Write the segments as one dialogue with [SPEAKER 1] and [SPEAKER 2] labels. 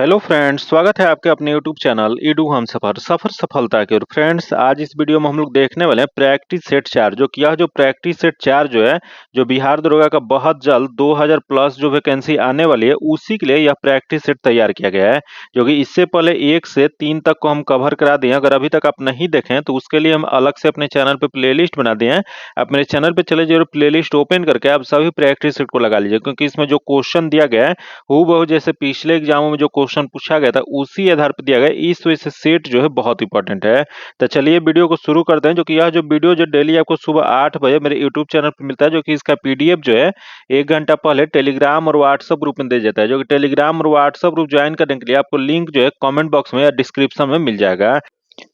[SPEAKER 1] Hello friends, स्वागत है आपके अपने यूट्यूब चैनल ईडू हम सफर सफर सफलता की ओर। फ्रेंड्स, आज इस वीडियो में हम लोग देखने वाले हैं प्रैक्टिस सेट 4। जो प्रैक्टिस सेट 4 जो है, जो बिहार दरोगा का बहुत जल्द 2000 प्लस जो वैकेंसी आने वाली है, उसी के लिए यह प्रैक्टिस सेट तैयार किया गया है। जो कि इससे पहले 1 से 3 तक को हम कवर करा दिए। अगर अभी तक आप नहीं देखें तो उसके लिए हम अलग से अपने चैनल पे प्लेलिस्ट बना दिए हैं। आप मेरे चैनल पे चले जाइए, प्लेलिस्ट ओपन करके आप सभी प्रैक्टिस सेट को लगा लीजिए, क्योंकि इसमें जो क्वेश्चन दिया गया है हूबहू जैसे पिछले एग्जामों में जो क्वेश्चन पूछा गया था उसी आधार पर दिया गया। इस वजह से सेट जो है बहुत इंपॉर्टेंट है। तो चलिए वीडियो को शुरू करते हैं। जो कि यह जो वीडियो जो डेली आपको सुबह 8 बजे मेरे यूट्यूब चैनल पर मिलता है, जो कि इसका पीडीएफ जो है 1 घंटा पहले टेलीग्राम और व्हाट्सएप ग्रुप में दे जाता है। जो कि टेलीग्राम और व्हाट्सएप ग्रुप ज्वाइन करने के लिए आपको लिंक जो है कमेंट बॉक्स में या डिस्क्रिप्शन में मिल जाएगा।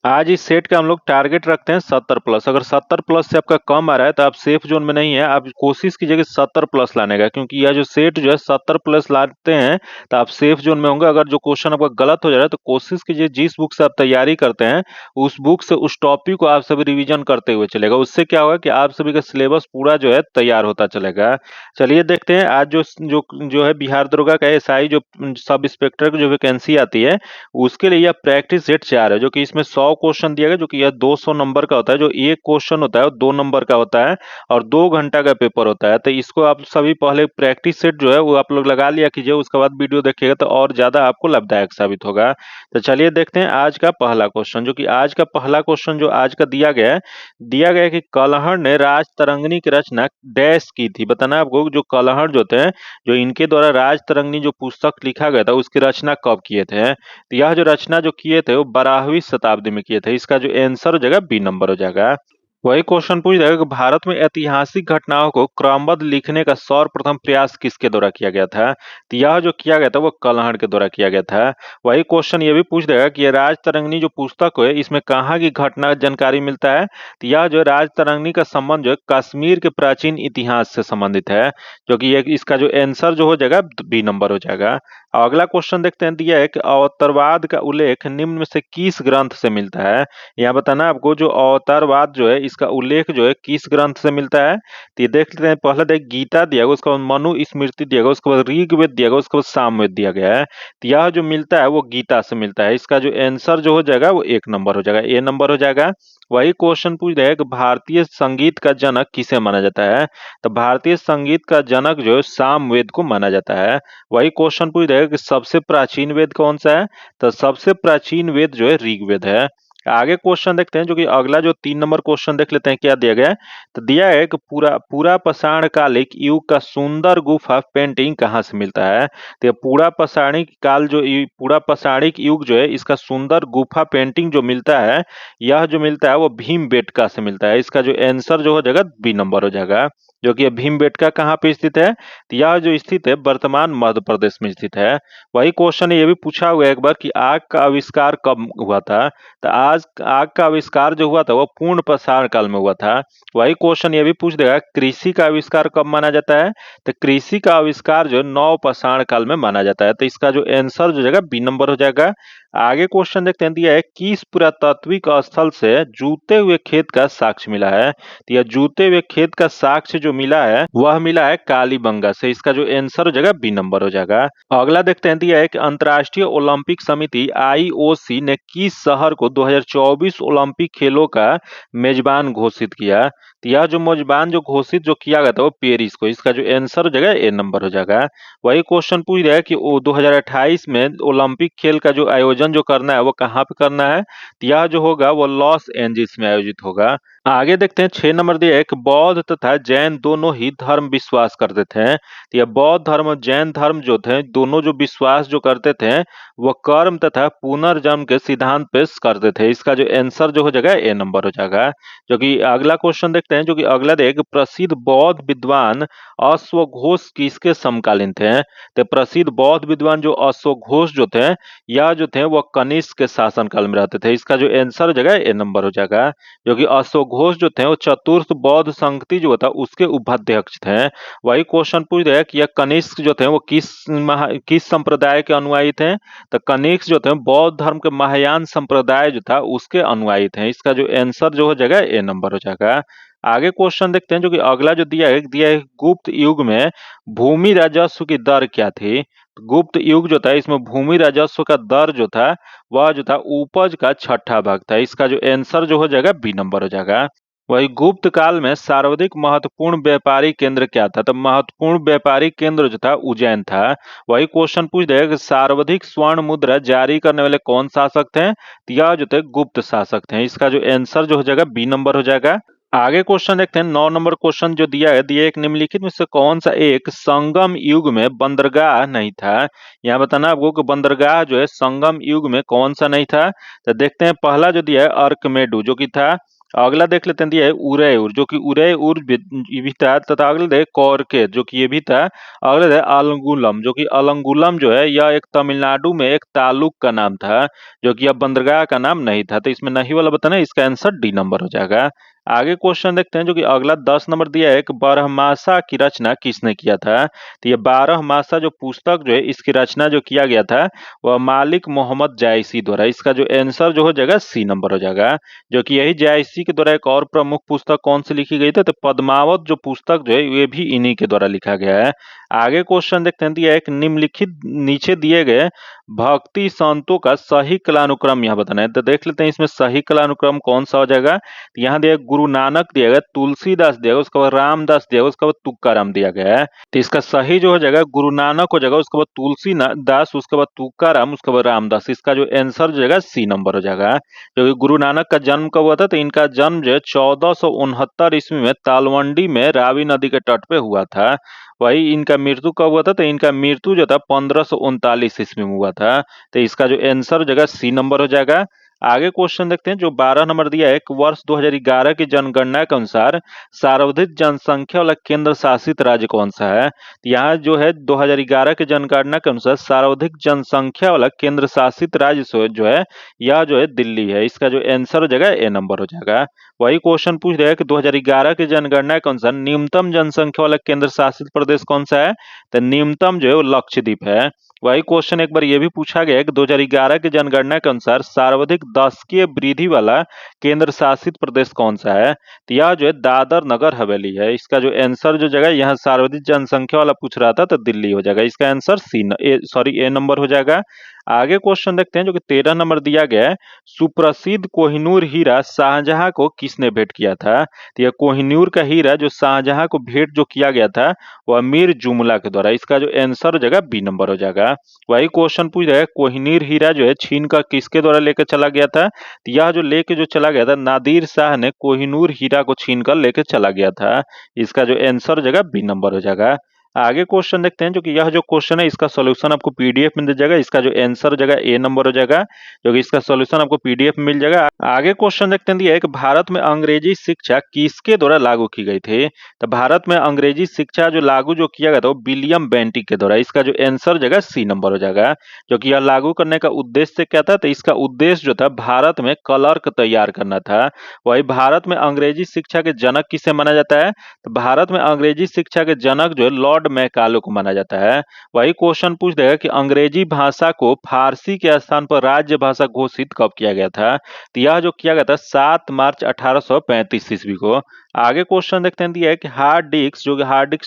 [SPEAKER 1] आज इस सेट का हम लोग टारगेट रखते हैं 70 प्लस। अगर 70 प्लस से आपका कम आ रहा है तो आप सेफ जोन में नहीं है। आप कोशिश कीजिए कि 70 प्लस लाने का, क्योंकि यह जो सेट जो है 70 प्लस लाते हैं तो आप सेफ जोन में होंगे। अगर जो क्वेश्चन आपका गलत हो जा रहा है तो कोशिश कीजिए जिस बुक से आप तैयारी करते हैं उस बुक से उस टॉपिक को आप सभी रिवीजन करते हुए चलेगा। उससे क्या होगा कि आप सभी का सिलेबस पूरा जो है तैयार होता चलेगा। चलिए देखते हैं आज जो जो जो है बिहार दरोगा का एसआई जो सब इंस्पेक्टर की जो वैकेंसी आती है उसके लिए यह प्रैक्टिस सेट 4 है। जो कि इसमें 100 क्वेश्चन दिया गया, जो कि यह 200 नंबर का होता है। जो एक क्वेश्चन होता है वो 2 नंबर का होता है और 2 घंटा का पेपर होता है। तो इसको आप सभी पहले प्रैक्टिस सेट जो है वो आप लोग लगा लिया कीजिए, उसके बाद वीडियो देखिएगा तो और ज्यादा आपको लाभदायक साबित होगा। तो चलिए देखते हैं आज का पहला क्वेश्चन। जो कि आज का पहला क्वेश्चन जो आज का दिया गया है कि कलहड़ ने राज तरंगिणी की रचना डैश की थी। बताना आपको जो कलहड़ जो थे, जो इनके द्वारा राज तरंगिणी जो पुस्तक लिखा गया था उसकी रचना कब किए थे। तो यह जो रचना जो किए थे वो 12वीं शताब्दी में किए थे। इसका जो आंसर हो जाएगा बी नंबर हो जाएगा। वही क्वेश्चन पूछ रहेगा कि भारत में ऐतिहासिक घटनाओं को क्रमबद्ध लिखने का सर्वप्रथम प्रयास किसके द्वारा किया गया था। तो यह जो किया गया था वो कलहड़ के द्वारा किया गया था। वही क्वेश्चन ये भी पूछ रहेगा कि ये राज तरंगिणी जो पुस्तक है इसमें कहाँ की घटना जानकारी मिलता है। तो यह जो राज तरंगिणी का संबंध जो है कश्मीर के प्राचीन इतिहास से संबंधित है। जो कि इसका जो आंसर जो हो जाएगा बी नंबर हो जाएगा। अगला क्वेश्चन देखते हैं। दिया है कि अवतारवाद का उल्लेख निम्न में से किस ग्रंथ से मिलता है। यहाँ बताना आपको जो अवतारवाद जो है इसका उल्लेख जो है किस ग्रंथ से मिलता है। तो ये देख लेते हैं। पहले देख गीता दिया गया, उसके बाद मनु स्मृति दिया गया, उसके बाद ऋग्वेद दिया गया, उसके बाद सामवेद दिया गया है। तो यह जो मिलता है वो गीता से मिलता है। इसका जो आंसर जो हो जाएगा वो 1 नंबर हो जाएगा, ए नंबर हो जाएगा। वही क्वेश्चन पूछ रहे हैं कि भारतीय संगीत का जनक किसे माना जाता है। तो भारतीय संगीत का जनक जो है सामवेद को माना जाता है। वही क्वेश्चन पूछ रहे हैं कि सबसे प्राचीन वेद कौन सा है। तो सबसे प्राचीन वेद जो है ऋग्वेद है। आगे क्वेश्चन देखते हैं। जो कि अगला जो 3 नंबर क्वेश्चन देख लेते हैं क्या दिया गया है। तो दिया है कि पूरा पूरा पाषाण कालिक युग का सुंदर गुफा पेंटिंग कहाँ से मिलता है। तो ये पूरा पाषाणिक काल जो पूरा पाषाणिक युग जो है इसका सुंदर गुफा पेंटिंग जो मिलता है, यह जो मिलता है वो भीमबेटका से मिलता है। इसका जो आंसर जो हो जाएगा बी नंबर हो जाएगा। जो कि भीमबेटका कहाँ पे स्थित है। तो यह जो स्थित है वर्तमान मध्य प्रदेश में स्थित है। वही क्वेश्चन ये भी पूछा हुआ है एक बार कि आग का आविष्कार कब हुआ था। तो आज आग का आविष्कार जो हुआ था वो पूर्ण पाषाण काल में हुआ था। वही क्वेश्चन ये भी पूछ देगा कृषि का आविष्कार कब माना जाता है। तो कृषि का आविष्कार जो नव पाषाण काल में माना जाता है। तो इसका जो आंसर जो जाएगा बी नंबर हो जाएगा। आगे क्वेश्चन देखते हैं। दिया है किस पुरातात्विक स्थल से जूते हुए खेत का साक्ष्य मिला है। तो यह जूते हुए खेत का साक्ष्य जो मिला है वह मिला है कालीबंगा से। इसका जो आंसर हो जाएगा बी नंबर हो जाएगा। अगला देखते हैं। दिया है कि अंतर्राष्ट्रीय ओलंपिक समिति आईओसी ने किस शहर को 2024 ओलंपिक खेलों का मेजबान घोषित किया। तो यह जो मेजबान जो घोषित जो किया गया था वो पेरिस को। इसका जो आंसर हो जाएगा ए नंबर हो जाएगा। वही क्वेश्चन पूछ रहा है कि 2028 में ओलंपिक खेल का जो आयोजन जो करना है वो कहाँ पे करना है। तो यह जो होगा वो लॉस एंजिल्स में आयोजित होगा। आगे देखते हैं। 6 नंबर दिया है कि बौद्ध तथा जैन दोनों ही धर्म विश्वास करते थे। तो यह बौद्ध धर्म और जैन धर्म जो थे दोनों जो विश्वास जो करते थे वो कर्म तथा पुनर्जन्म के सिद्धांत पे करते थे। इसका जो आंसर जो हो जाएगा ए नंबर हो जाएगा। जो कि अगला क्वेश्चन देखते हैं। जो कि अगला देख प्रसिद्ध बौद्ध विद्वान अश्वघोष किसके समकालीन थे। तो प्रसिद्ध बौद्ध विद्वान जो अश्वघोष जो थे यह जो थे वो कनिष्क के शासनकाल में रहते थे। इसका जो आंसर हो जाएगा ए नंबर हो जाएगा। जो कि अश्वघोष जो थे वो चतुर्थ बौद्ध संगति जो था उसके उपाध्यक्ष थे। वही क्वेश्चन पूछ रहे हैं कि यह कनिष्क जो थे वो किस संप्रदाय के अनुयायी थे। तो कनिष्क जो थे बौद्ध धर्म के महायान संप्रदाय जो था उसके अनुयायी थे। इसका जो आंसर जो हो जाएगा ए नंबर हो जाएगा। आगे क्वेश्चन देखते हैं। जो कि अगला जो दिया है गुप्त युग में भूमि राजस्व की दर क्या थी। गुप्त युग जो था इसमें भूमि राजस्व का दर जो था वह जो था उपज का छठा भाग था। इसका जो आंसर जो हो जाएगा बी नंबर हो जाएगा। वही गुप्त काल में सर्वाधिक महत्वपूर्ण व्यापारी केंद्र क्या था? तो महत्वपूर्ण व्यापारी केंद्र जो था उज्जैन था। वही क्वेश्चन पूछ देगा कि सर्वाधिक स्वर्ण मुद्रा जारी करने वाले कौन शासक थे? तो यह जो थे गुप्त शासक थे। इसका जो आंसर जो हो जाएगा बी नंबर हो जाएगा। आगे क्वेश्चन देखते हैं। 9 नंबर क्वेश्चन जो दिया है, दिया एक निम्नलिखित में से कौन सा एक संगम युग में बंदरगाह नहीं था? यहाँ बताना आपको कि बंदरगाह जो है संगम युग में कौन सा नहीं था। तो देखते हैं, पहला जो दिया है अर्कमेडू जो कि था। अगला देख लेते हैं, दिया है उरैउर जो कि उरैउर भी था, तथा अगला दिया है कौरके जो कि ये भी था। अगला दिया है अलंगुलम जो कि अलंगुलम जो है यह एक तमिलनाडु में एक तालुक का नाम था, जो कि अब बंदरगाह का नाम नहीं था। तो इसमें नहीं वाला बताना, इसका आंसर डी नंबर हो जाएगा। आगे क्वेश्चन देखते हैं जो कि अगला 10 नंबर दिया है कि बारहमासा की रचना किसने किया था? तो ये बारहमासा जो पुस्तक जो है इसकी रचना जो किया गया था वह मालिक मोहम्मद जायसी द्वारा। इसका जो आंसर जो हो जाएगा सी नंबर हो जाएगा। जो कि यही जायसी के द्वारा एक और प्रमुख पुस्तक कौन सी लिखी गई थी? तो पद्मावत जो पुस्तक जो है ये भी इन्हीं के द्वारा लिखा गया है। आगे क्वेश्चन देखते हैं, दिया एक निम्नलिखित नीचे दिए गए भक्ति संतों का सही कालानुक्रम यहाँ बताना है। तो देख लेते हैं इसमें सही कालानुक्रम कौन सा हो जाएगा। यहाँ दिया गुरु नानक दिया गया, तुलसीदास दिया गया, उसके बाद रामदास दिया गया, उसके बाद तुकाराम दिया गया है। तो इसका सही जो हो जाएगा गुरु नानक हो जाएगा, उसके बाद तुलसीदास, उसके बाद तुकाराम, उसके बाद रामदास। इसका जो आंसर जो जाएगा सी नंबर हो जाएगा। जो गुरु नानक का जन्म कब हुआ था? तो इनका जन्म जो है 1469 ईस्वी में तालवंडी में रावी नदी के तट पे हुआ था। वही इनका मृत्यु कब हुआ था? तो इनका मृत्यु जो था 1539 ईस्वी में हुआ था। तो इसका जो आंसर हो जाएगा सी नंबर हो जाएगा। आगे क्वेश्चन देखते हैं जो 12 नंबर दिया है, वर्ष 2011 की जनगणना के अनुसार सर्वाधिक जनसंख्या वाला केंद्र शासित राज्य कौन सा है? तो यहाँ जो है 2011 की जनगणना के अनुसार सर्वाधिक जनसंख्या वाला केंद्र शासित राज्य जो है यह जो है दिल्ली है। इसका जो आंसर हो जाएगा ए नंबर हो जाएगा। वही क्वेश्चन पूछ रहा है कि 2011 की जनगणना के अनुसार न्यूनतम जनसंख्या वाला केंद्र शासित प्रदेश कौन सा है? तो न्यूनतम जो है वो लक्षद्वीप है। वही क्वेश्चन एक बार ये भी पूछा गया है कि 2011 की जनगणना के अनुसार सर्वाधिक दशकीय वृद्धि वाला केंद्र शासित प्रदेश कौन सा है? तो यह जो है दादर नगर हवेली है। इसका जो आंसर जो जगह यहाँ सर्वाधिक जनसंख्या वाला पूछ रहा था तो दिल्ली हो जाएगा। इसका आंसर ए नंबर हो जाएगा। आगे क्वेश्चन देखते हैं जो कि 13 नंबर दिया गया है, सुप्रसिद्ध कोहिनूर हीरा शाहजहां को किसने भेंट किया था? तो यह कोहिनूर का हीरा जो शाहजहां को भेंट जो किया गया था वह मीर जुमला के द्वारा। इसका जो आंसर हो जाएगा बी नंबर हो जाएगा। वही क्वेश्चन पूछ रहा है, कोहिनूर हीरा जो है छीन कर किसके द्वारा लेकर चला गया था? तो यह जो लेके जो चला गया था नादिर शाह ने कोहिनूर हीरा को छीन कर लेकर चला गया था। इसका जो आंसर हो जाएगा बी नंबर हो जाएगा। आगे क्वेश्चन देखते हैं जो कि यह जो क्वेश्चन है इसका सॉल्यूशन आपको पीडीएफ में दिया जाएगा। इसका जो आंसर हो जाएगा ए नंबर हो जाएगा, जो कि इसका सॉल्यूशन आपको पीडीएफ में मिल जाएगा। आगे क्वेश्चन देखते हैं, दिया है कि भारत में अंग्रेजी शिक्षा किसके द्वारा लागू की गई थी? तो भारत में अंग्रेजी शिक्षा जो लागू जो किया गया था वो विलियम बेंटिक के द्वारा। इसका जो आंसर हो जाएगा सी नंबर हो जाएगा। जो कि यह लागू करने का उद्देश्य क्या था? तो इसका उद्देश्य जो था भारत में क्लर्क तैयार करना था। वही भारत में अंग्रेजी शिक्षा के जनक किसे माना जाता है? तो भारत में अंग्रेजी शिक्षा के जनक जो है लॉर्ड मैकाले को माना जाता है। वही क्वेश्चन पूछ देगा कि अंग्रेजी भाषा को फारसी के स्थान पर राज्य भाषा घोषित कब किया गया था? तो यह जो किया गया था 7 मार्च 1835 ईस्वी को। आगे क्वेश्चन देखते हैं, दिया है कि हार्ड डिस्क जो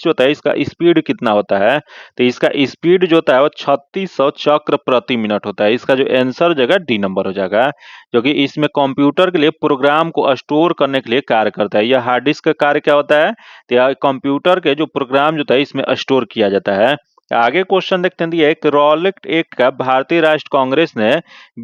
[SPEAKER 1] होता है इसका स्पीड कितना होता है? तो इसका स्पीड जो होता है वो 3600 चक्र प्रति मिनट होता है। इसका जो आंसर हो जाएगा डी नंबर हो जाएगा। जो कि इसमें कंप्यूटर के लिए प्रोग्राम को स्टोर करने के लिए कार्य करता है। यह हार्ड डिस्क का कार्य क्या होता है? तो यह कंप्यूटर के जो प्रोग्राम जो होता है इसमें स्टोर किया जाता है। आगे क्वेश्चन देखते हैं, दिया एक रॉलेट एक्ट का भारतीय राष्ट्र कांग्रेस ने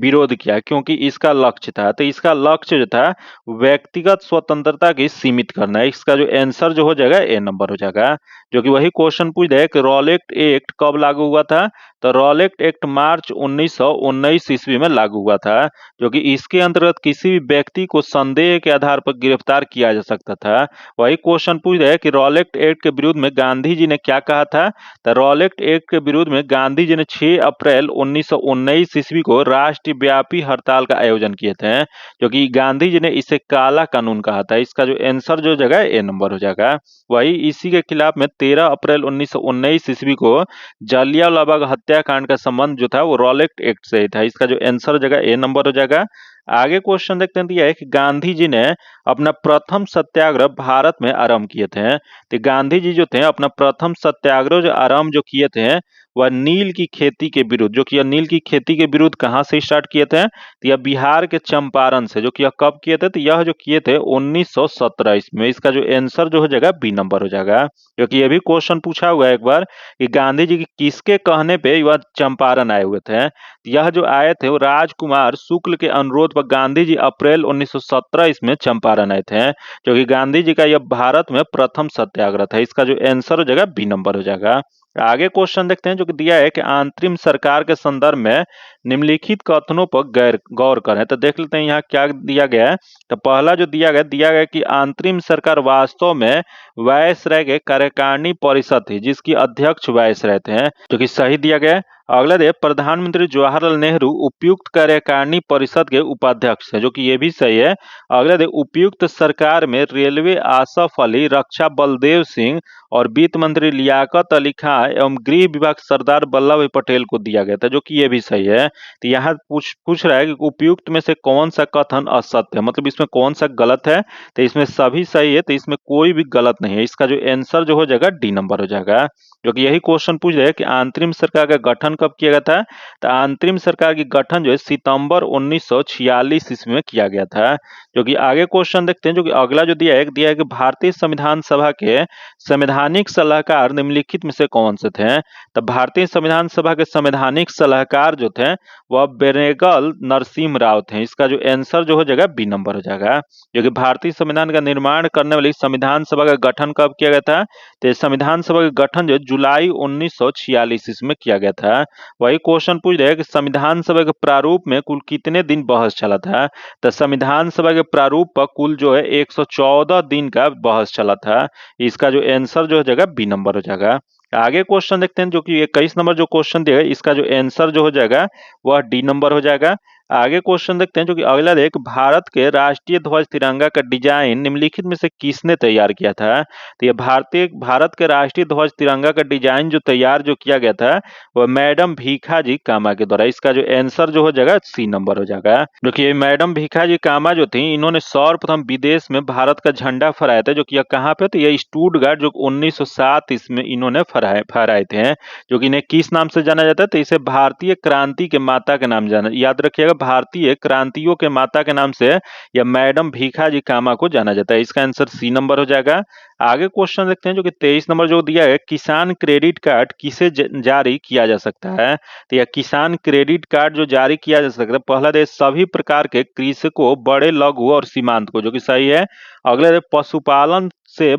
[SPEAKER 1] विरोध किया क्योंकि इसका लक्ष्य था। तो इसका लक्ष्य जो था व्यक्तिगत स्वतंत्रता की सीमित करना है। इसका जो आंसर जो हो जाएगा ए नंबर हो जाएगा। जो कि वही क्वेश्चन पूछ रहा है कि रॉलेट एक्ट कब लागू हुआ था? तो रॉलेट एक्ट मार्च 1919 ईस्वी में लागू हुआ था। जो कि इसके अंतर्गत किसी भी व्यक्ति को संदेह के आधार पर गिरफ्तार किया जा सकता था। वही क्वेश्चन पूछ रहा है कि रॉलेट एक्ट के विरुद्ध में गांधी जी ने क्या कहा था? तो रॉलेट एक्ट के विरोध में गांधी जी ने 6 अप्रैल 1919 ईस्वी को राष्ट्रव्यापी हड़ताल का आयोजन किए थे। जो कि गांधी जी ने इसे काला कानून कहा था। इसका जो आंसर जो जगह ए नंबर हो जाएगा। वही इसी के खिलाफ में 13 अप्रैल 1919 ईस्वी को जलियांवाला बाग हत्याकांड का संबंध जो था वो रॉलेट एक्ट से ही था। इसका जो आंसर जगह ए नंबर हो जाएगा। आगे क्वेश्चन देखते हैं, दिया है कि गांधी जी ने अपना प्रथम सत्याग्रह भारत में आरंभ किए थे। तो गांधी जी जो थे अपना प्रथम सत्याग्रह जो आरंभ जो किए थे वह नील की खेती के विरुद्ध, जो कि यह नील की खेती के विरुद्ध कहाँ से स्टार्ट किए थे, तो यह बिहार के चंपारण से, जो कि यह कब किए थे, तो यह जो किए थे 1917 इसमें। इसका जो आंसर जो हो जाएगा बी नंबर हो जाएगा, क्योंकि ये भी क्वेश्चन पूछा हुआ है एक बार कि गांधी जी की किसके कहने पे वह चंपारण आए हुए थे। यह जो आए थे वो राजकुमार शुक्ल के अनुरोध पर गांधी जी अप्रैल 1917 इसमें चंपारण आए थे, जो कि गांधी जी का यह भारत में प्रथम सत्याग्रह था। इसका जो आंसर हो जाएगा बी नंबर हो जाएगा। आगे क्वेश्चन देखते हैं, जो कि दिया है कि अंतरिम सरकार के संदर्भ में निम्नलिखित कथनों पर गौर करें। तो देख लेते हैं यहाँ क्या दिया गया है। तो पहला जो दिया गया कि अंतरिम सरकार वास्तव में वायसराय के कार्यकारिणी परिषद थी, जिसकी अध्यक्ष वायसराय थे, जो कि सही दिया गया है। अगला दे प्रधानमंत्री जवाहरलाल नेहरू उपयुक्त कार्यकारिणी परिषद के उपाध्यक्ष थे, जो कि ये भी सही है। अगला दे उपयुक्त सरकार में रेलवे आसफ अली, रक्षा बलदेव सिंह और वित्त मंत्री लियाकत अली खां एवं गृह विभाग सरदार वल्लभ भाई पटेल को दिया गया था, जो कि ये भी सही है। तो यहाँ पूछ रहा है कि उपयुक्त में से कौन सा कथन असत्य है, मतलब इसमें कौन सा गलत है। तो इसमें सभी सही है, तो इसमें कोई भी गलत नहीं है। इसका जो आंसर जो हो जाएगा डी नंबर हो जाएगा, क्योंकि यही क्वेश्चन पूछ रहे हैं कि अंतरिम सरकार का गठन कब किया गया था। तो अंतरिम सरकार की गठन जो है सितंबर 1946 ईस्वी में किया गया था। जो कि आगे क्वेश्चन देखते हैं, जो कि अगला जो दिया है कि भारतीय संविधान सभा के संवैधानिक सलाहकार निम्नलिखित में से कौन से थे। तो भारतीय संविधान सभा के संवैधानिक सलाहकार जो थे वह बेनेगल नरसिम्हा राव थे। इसका जो आंसर जो हो जाएगा बी नंबर हो जाएगा, जो कि भारतीय संविधान का निर्माण करने वाली संविधान सभा का गठन कब किया गया था। तो संविधान सभा का गठन जो जुलाई 1946 ईस्वी में किया गया था। वही क्वेश्चन पूछ रहे हैं कि संविधान सभा के प्रारूप में कुल कितने दिन बहस चला था। तो संविधान सभा के प्रारूप पर कुल जो है 114 दिन का बहस चला था। इसका जो आंसर जो हो जाएगा बी नंबर हो जाएगा। आगे क्वेश्चन देखते हैं, जो कि 21 नंबर जो क्वेश्चन दिया है, इसका जो आंसर जो हो जाएगा वह डी नंबर हो जाएगा। आगे क्वेश्चन देखते हैं, जो कि अगला देख भारत के राष्ट्रीय ध्वज तिरंगा का डिजाइन निम्नलिखित में से किसने तैयार किया था। तो ये भारत के राष्ट्रीय ध्वज तिरंगा का डिजाइन जो किया गया था वह मैडम भीखा जी कामा के द्वारा। इसका जो आंसर जो हो जाएगा सी नंबर हो जाएगा, जो कि मैडम भीखा जी कामा जो थी इन्होंने सर्वप्रथम विदेश में भारत का झंडा फहराया था, जो कि यह कहाँ पे, तो यह स्टुटगार्ट जो 1907 इसमें इन्होंने फहराए थे। जो कि इन्हें किस नाम से जाना जाता है, तो इसे भारतीय क्रांति के माता के नाम जाना, याद रखिएगा भारतीय क्रांतियों के माता के नाम से यह मैडम भीखा जी कामा को जाना जाता है। इसका आंसर सी नंबर हो जाएगा। आगे क्वेश्चन देखते हैं, जो कि 23 नंबर जो दिया है, किसान क्रेडिट कार्ड किसे जारी किया जा सकता है। तो यह किसान क्रेडिट कार्ड जो जारी किया जा सकता है, पहला देश सभी प्रकार के कृषकों, बड़े लघु और सीमांत को, जो कि सही है। अगला देश पशुपालन से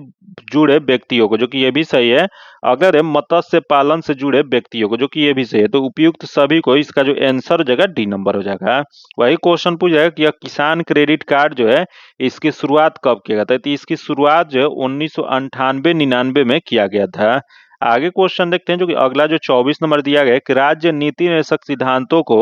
[SPEAKER 1] जुड़े व्यक्तियों को, जो कि ये भी सही है। अगर मत्स्य पालन से जुड़े व्यक्तियों को, जो कि ये भी सही है। तो उपयुक्त सभी को, इसका जो आंसर हो जाएगा डी नंबर हो जाएगा। वही क्वेश्चन पूछ जाएगा कि यह किसान क्रेडिट कार्ड जो है इसकी शुरुआत कब किया गया था। तो इसकी शुरुआत जो है 1998-99 में किया गया था। आगे क्वेश्चन देखते हैं, जो कि अगला जो 24 नंबर दिया गया है कि राज्य नीति निर्देशक सिद्धांतों को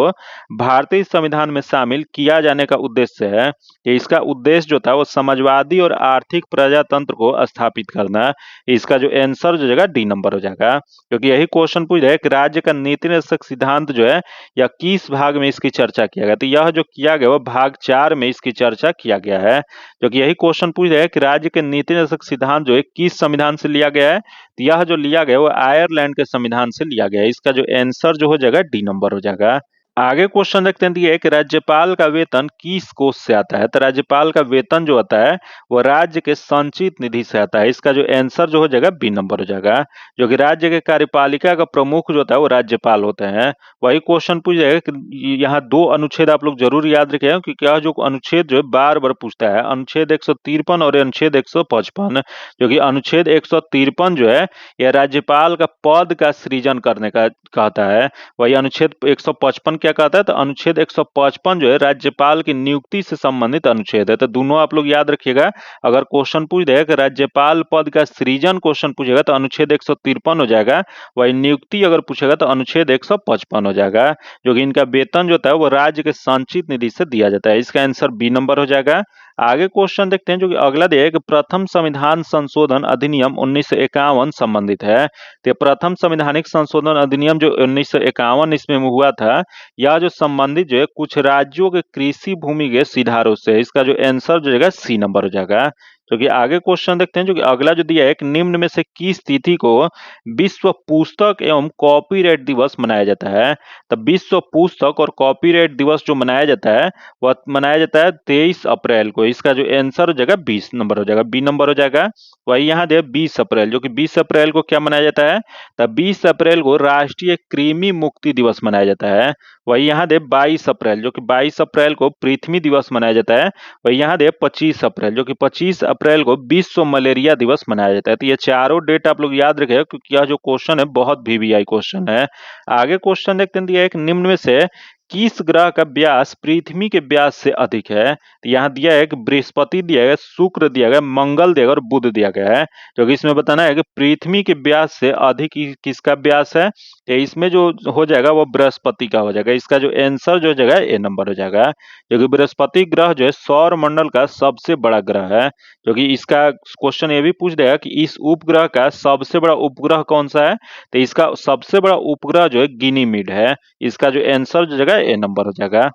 [SPEAKER 1] भारतीय संविधान में शामिल किया जाने का उद्देश्य है। कि इसका उद्देश्य जो था वो समाजवादी और आर्थिक प्रजातंत्र को स्थापित करना। इसका जो आंसर जो जाएगा डी नंबर हो जाएगा, क्योंकि यही क्वेश्चन पूछ रहा है कि राज्य का नीति निर्देशक सिद्धांत जो है या किस भाग में इसकी चर्चा किया गया। तो यह जो किया गया वो भाग 4 में इसकी चर्चा किया गया है। जो कि यही क्वेश्चन पूछ रहा है कि राज्य के नीति निर्देशक सिद्धांत जो है किस संविधान से लिया गया है। तो यह जो लिया गया वो आयरलैंड के संविधान से लिया गया है। इसका जो आंसर जो हो जाएगा डी नंबर हो जाएगा। आगे क्वेश्चन देखते हैं, दिए कि राज्यपाल का वेतन किस कोष से आता है। तो राज्यपाल का वेतन जो आता है वो राज्य के संचित निधि से आता है। इसका जो आंसर जो हो जाएगा बी नंबर हो जाएगा, जो कि राज्य के कार्यपालिका का प्रमुख जो होता है वो राज्यपाल होते हैं। वही क्वेश्चन पूछ जाएगा कि यहाँ 2 अनुच्छेद आप लोग जरूर याद रखें, क्योंकि यह जो अनुच्छेद जो है बार बार पूछता है, अनुच्छेद 153 और अनुच्छेद 155। जो कि अनुच्छेद 153 जो है यह राज्यपाल का पद का सृजन करने का कहता है। वही अनुच्छेद 155 क्या कहता है, तो अनुच्छेद 155 जो है राज्यपाल की नियुक्ति से संबंधित अनुच्छेद है। तो दोनों आप लोग याद रखिएगा। अगर क्वेश्चन पूछ देगा कि राज्यपाल पद का सृजन क्वेश्चन पूछेगा तो अनुच्छेद 153 हो जाएगा। वही नियुक्ति अगर पूछेगा तो अनुच्छेद 155 हो जाएगा। जो कि इनका वेतन जो होता है वो राज्य के संचित निधि से दिया जाता है। इसका आंसर बी नंबर हो जाएगा। आगे क्वेश्चन देखते हैं, जो कि अगला दिया है कि प्रथम संविधान संशोधन अधिनियम 1951 संबंधित है। तो प्रथम संवैधानिक संशोधन अधिनियम जो 1951 इसमें हुआ था, यह जो संबंधित जो है कुछ राज्यों के कृषि भूमि के सुधारों से। इसका जो आंसर जो है सी नंबर हो जाएगा, जो कि आगे क्वेश्चन देखते हैं, जो कि अगला जो दिया है, एक निम्न में से किस तिथि को विश्व पुस्तक एवं कॉपीराइट दिवस मनाया जाता है। तो विश्व पुस्तक और कॉपीराइट दिवस जो मनाया जाता है वह मनाया जाता है 23 अप्रैल को। इसका जो आंसर हो जाएगा 20 नंबर हो जाएगा, बी नंबर हो जाएगा। वही यहाँ दे 20 अप्रैल, जो कि 20 अप्रैल को क्या मनाया जाता है, तो 20 अप्रैल को राष्ट्रीय कृमि मुक्ति दिवस मनाया जाता है। वही यहाँ दे 22 अप्रैल, जो कि 22 अप्रैल को पृथ्वी दिवस मनाया जाता है। वही यहाँ दे 25 अप्रैल, जो कि 25 अप्रैल को विश्व मलेरिया दिवस मनाया जाता है। तो ये चारों डेट आप लोग याद रखें, क्योंकि यह जो क्वेश्चन है बहुत वीवीआई क्वेश्चन है। आगे क्वेश्चन देखते हैं, दिया एक निम्न में से किस ग्रह का व्यास पृथ्वी के व्यास से अधिक है। तो यहाँ दिया है कि बृहस्पति दिया गया, शुक्र दिया गया, मंगल दिया गया और बुध दिया गया है। जो कि इसमें बताना है कि पृथ्वी के व्यास से अधिक किसका व्यास है, तो इसमें जो हो जाएगा वो बृहस्पति का हो जाएगा। इसका जो आंसर जो हो जाएगा ए नंबर हो जाएगा, जो कि बृहस्पति ग्रह जो है सौर मंडल का सबसे बड़ा ग्रह है। जो कि इसका क्वेश्चन ये भी पूछ देगा कि इस उपग्रह का सबसे बड़ा उपग्रह कौन सा है, तो इसका सबसे बड़ा उपग्रह जो है गिनीमीड है। इसका जो आंसर जो जगह ए नंबर हो जाएगा।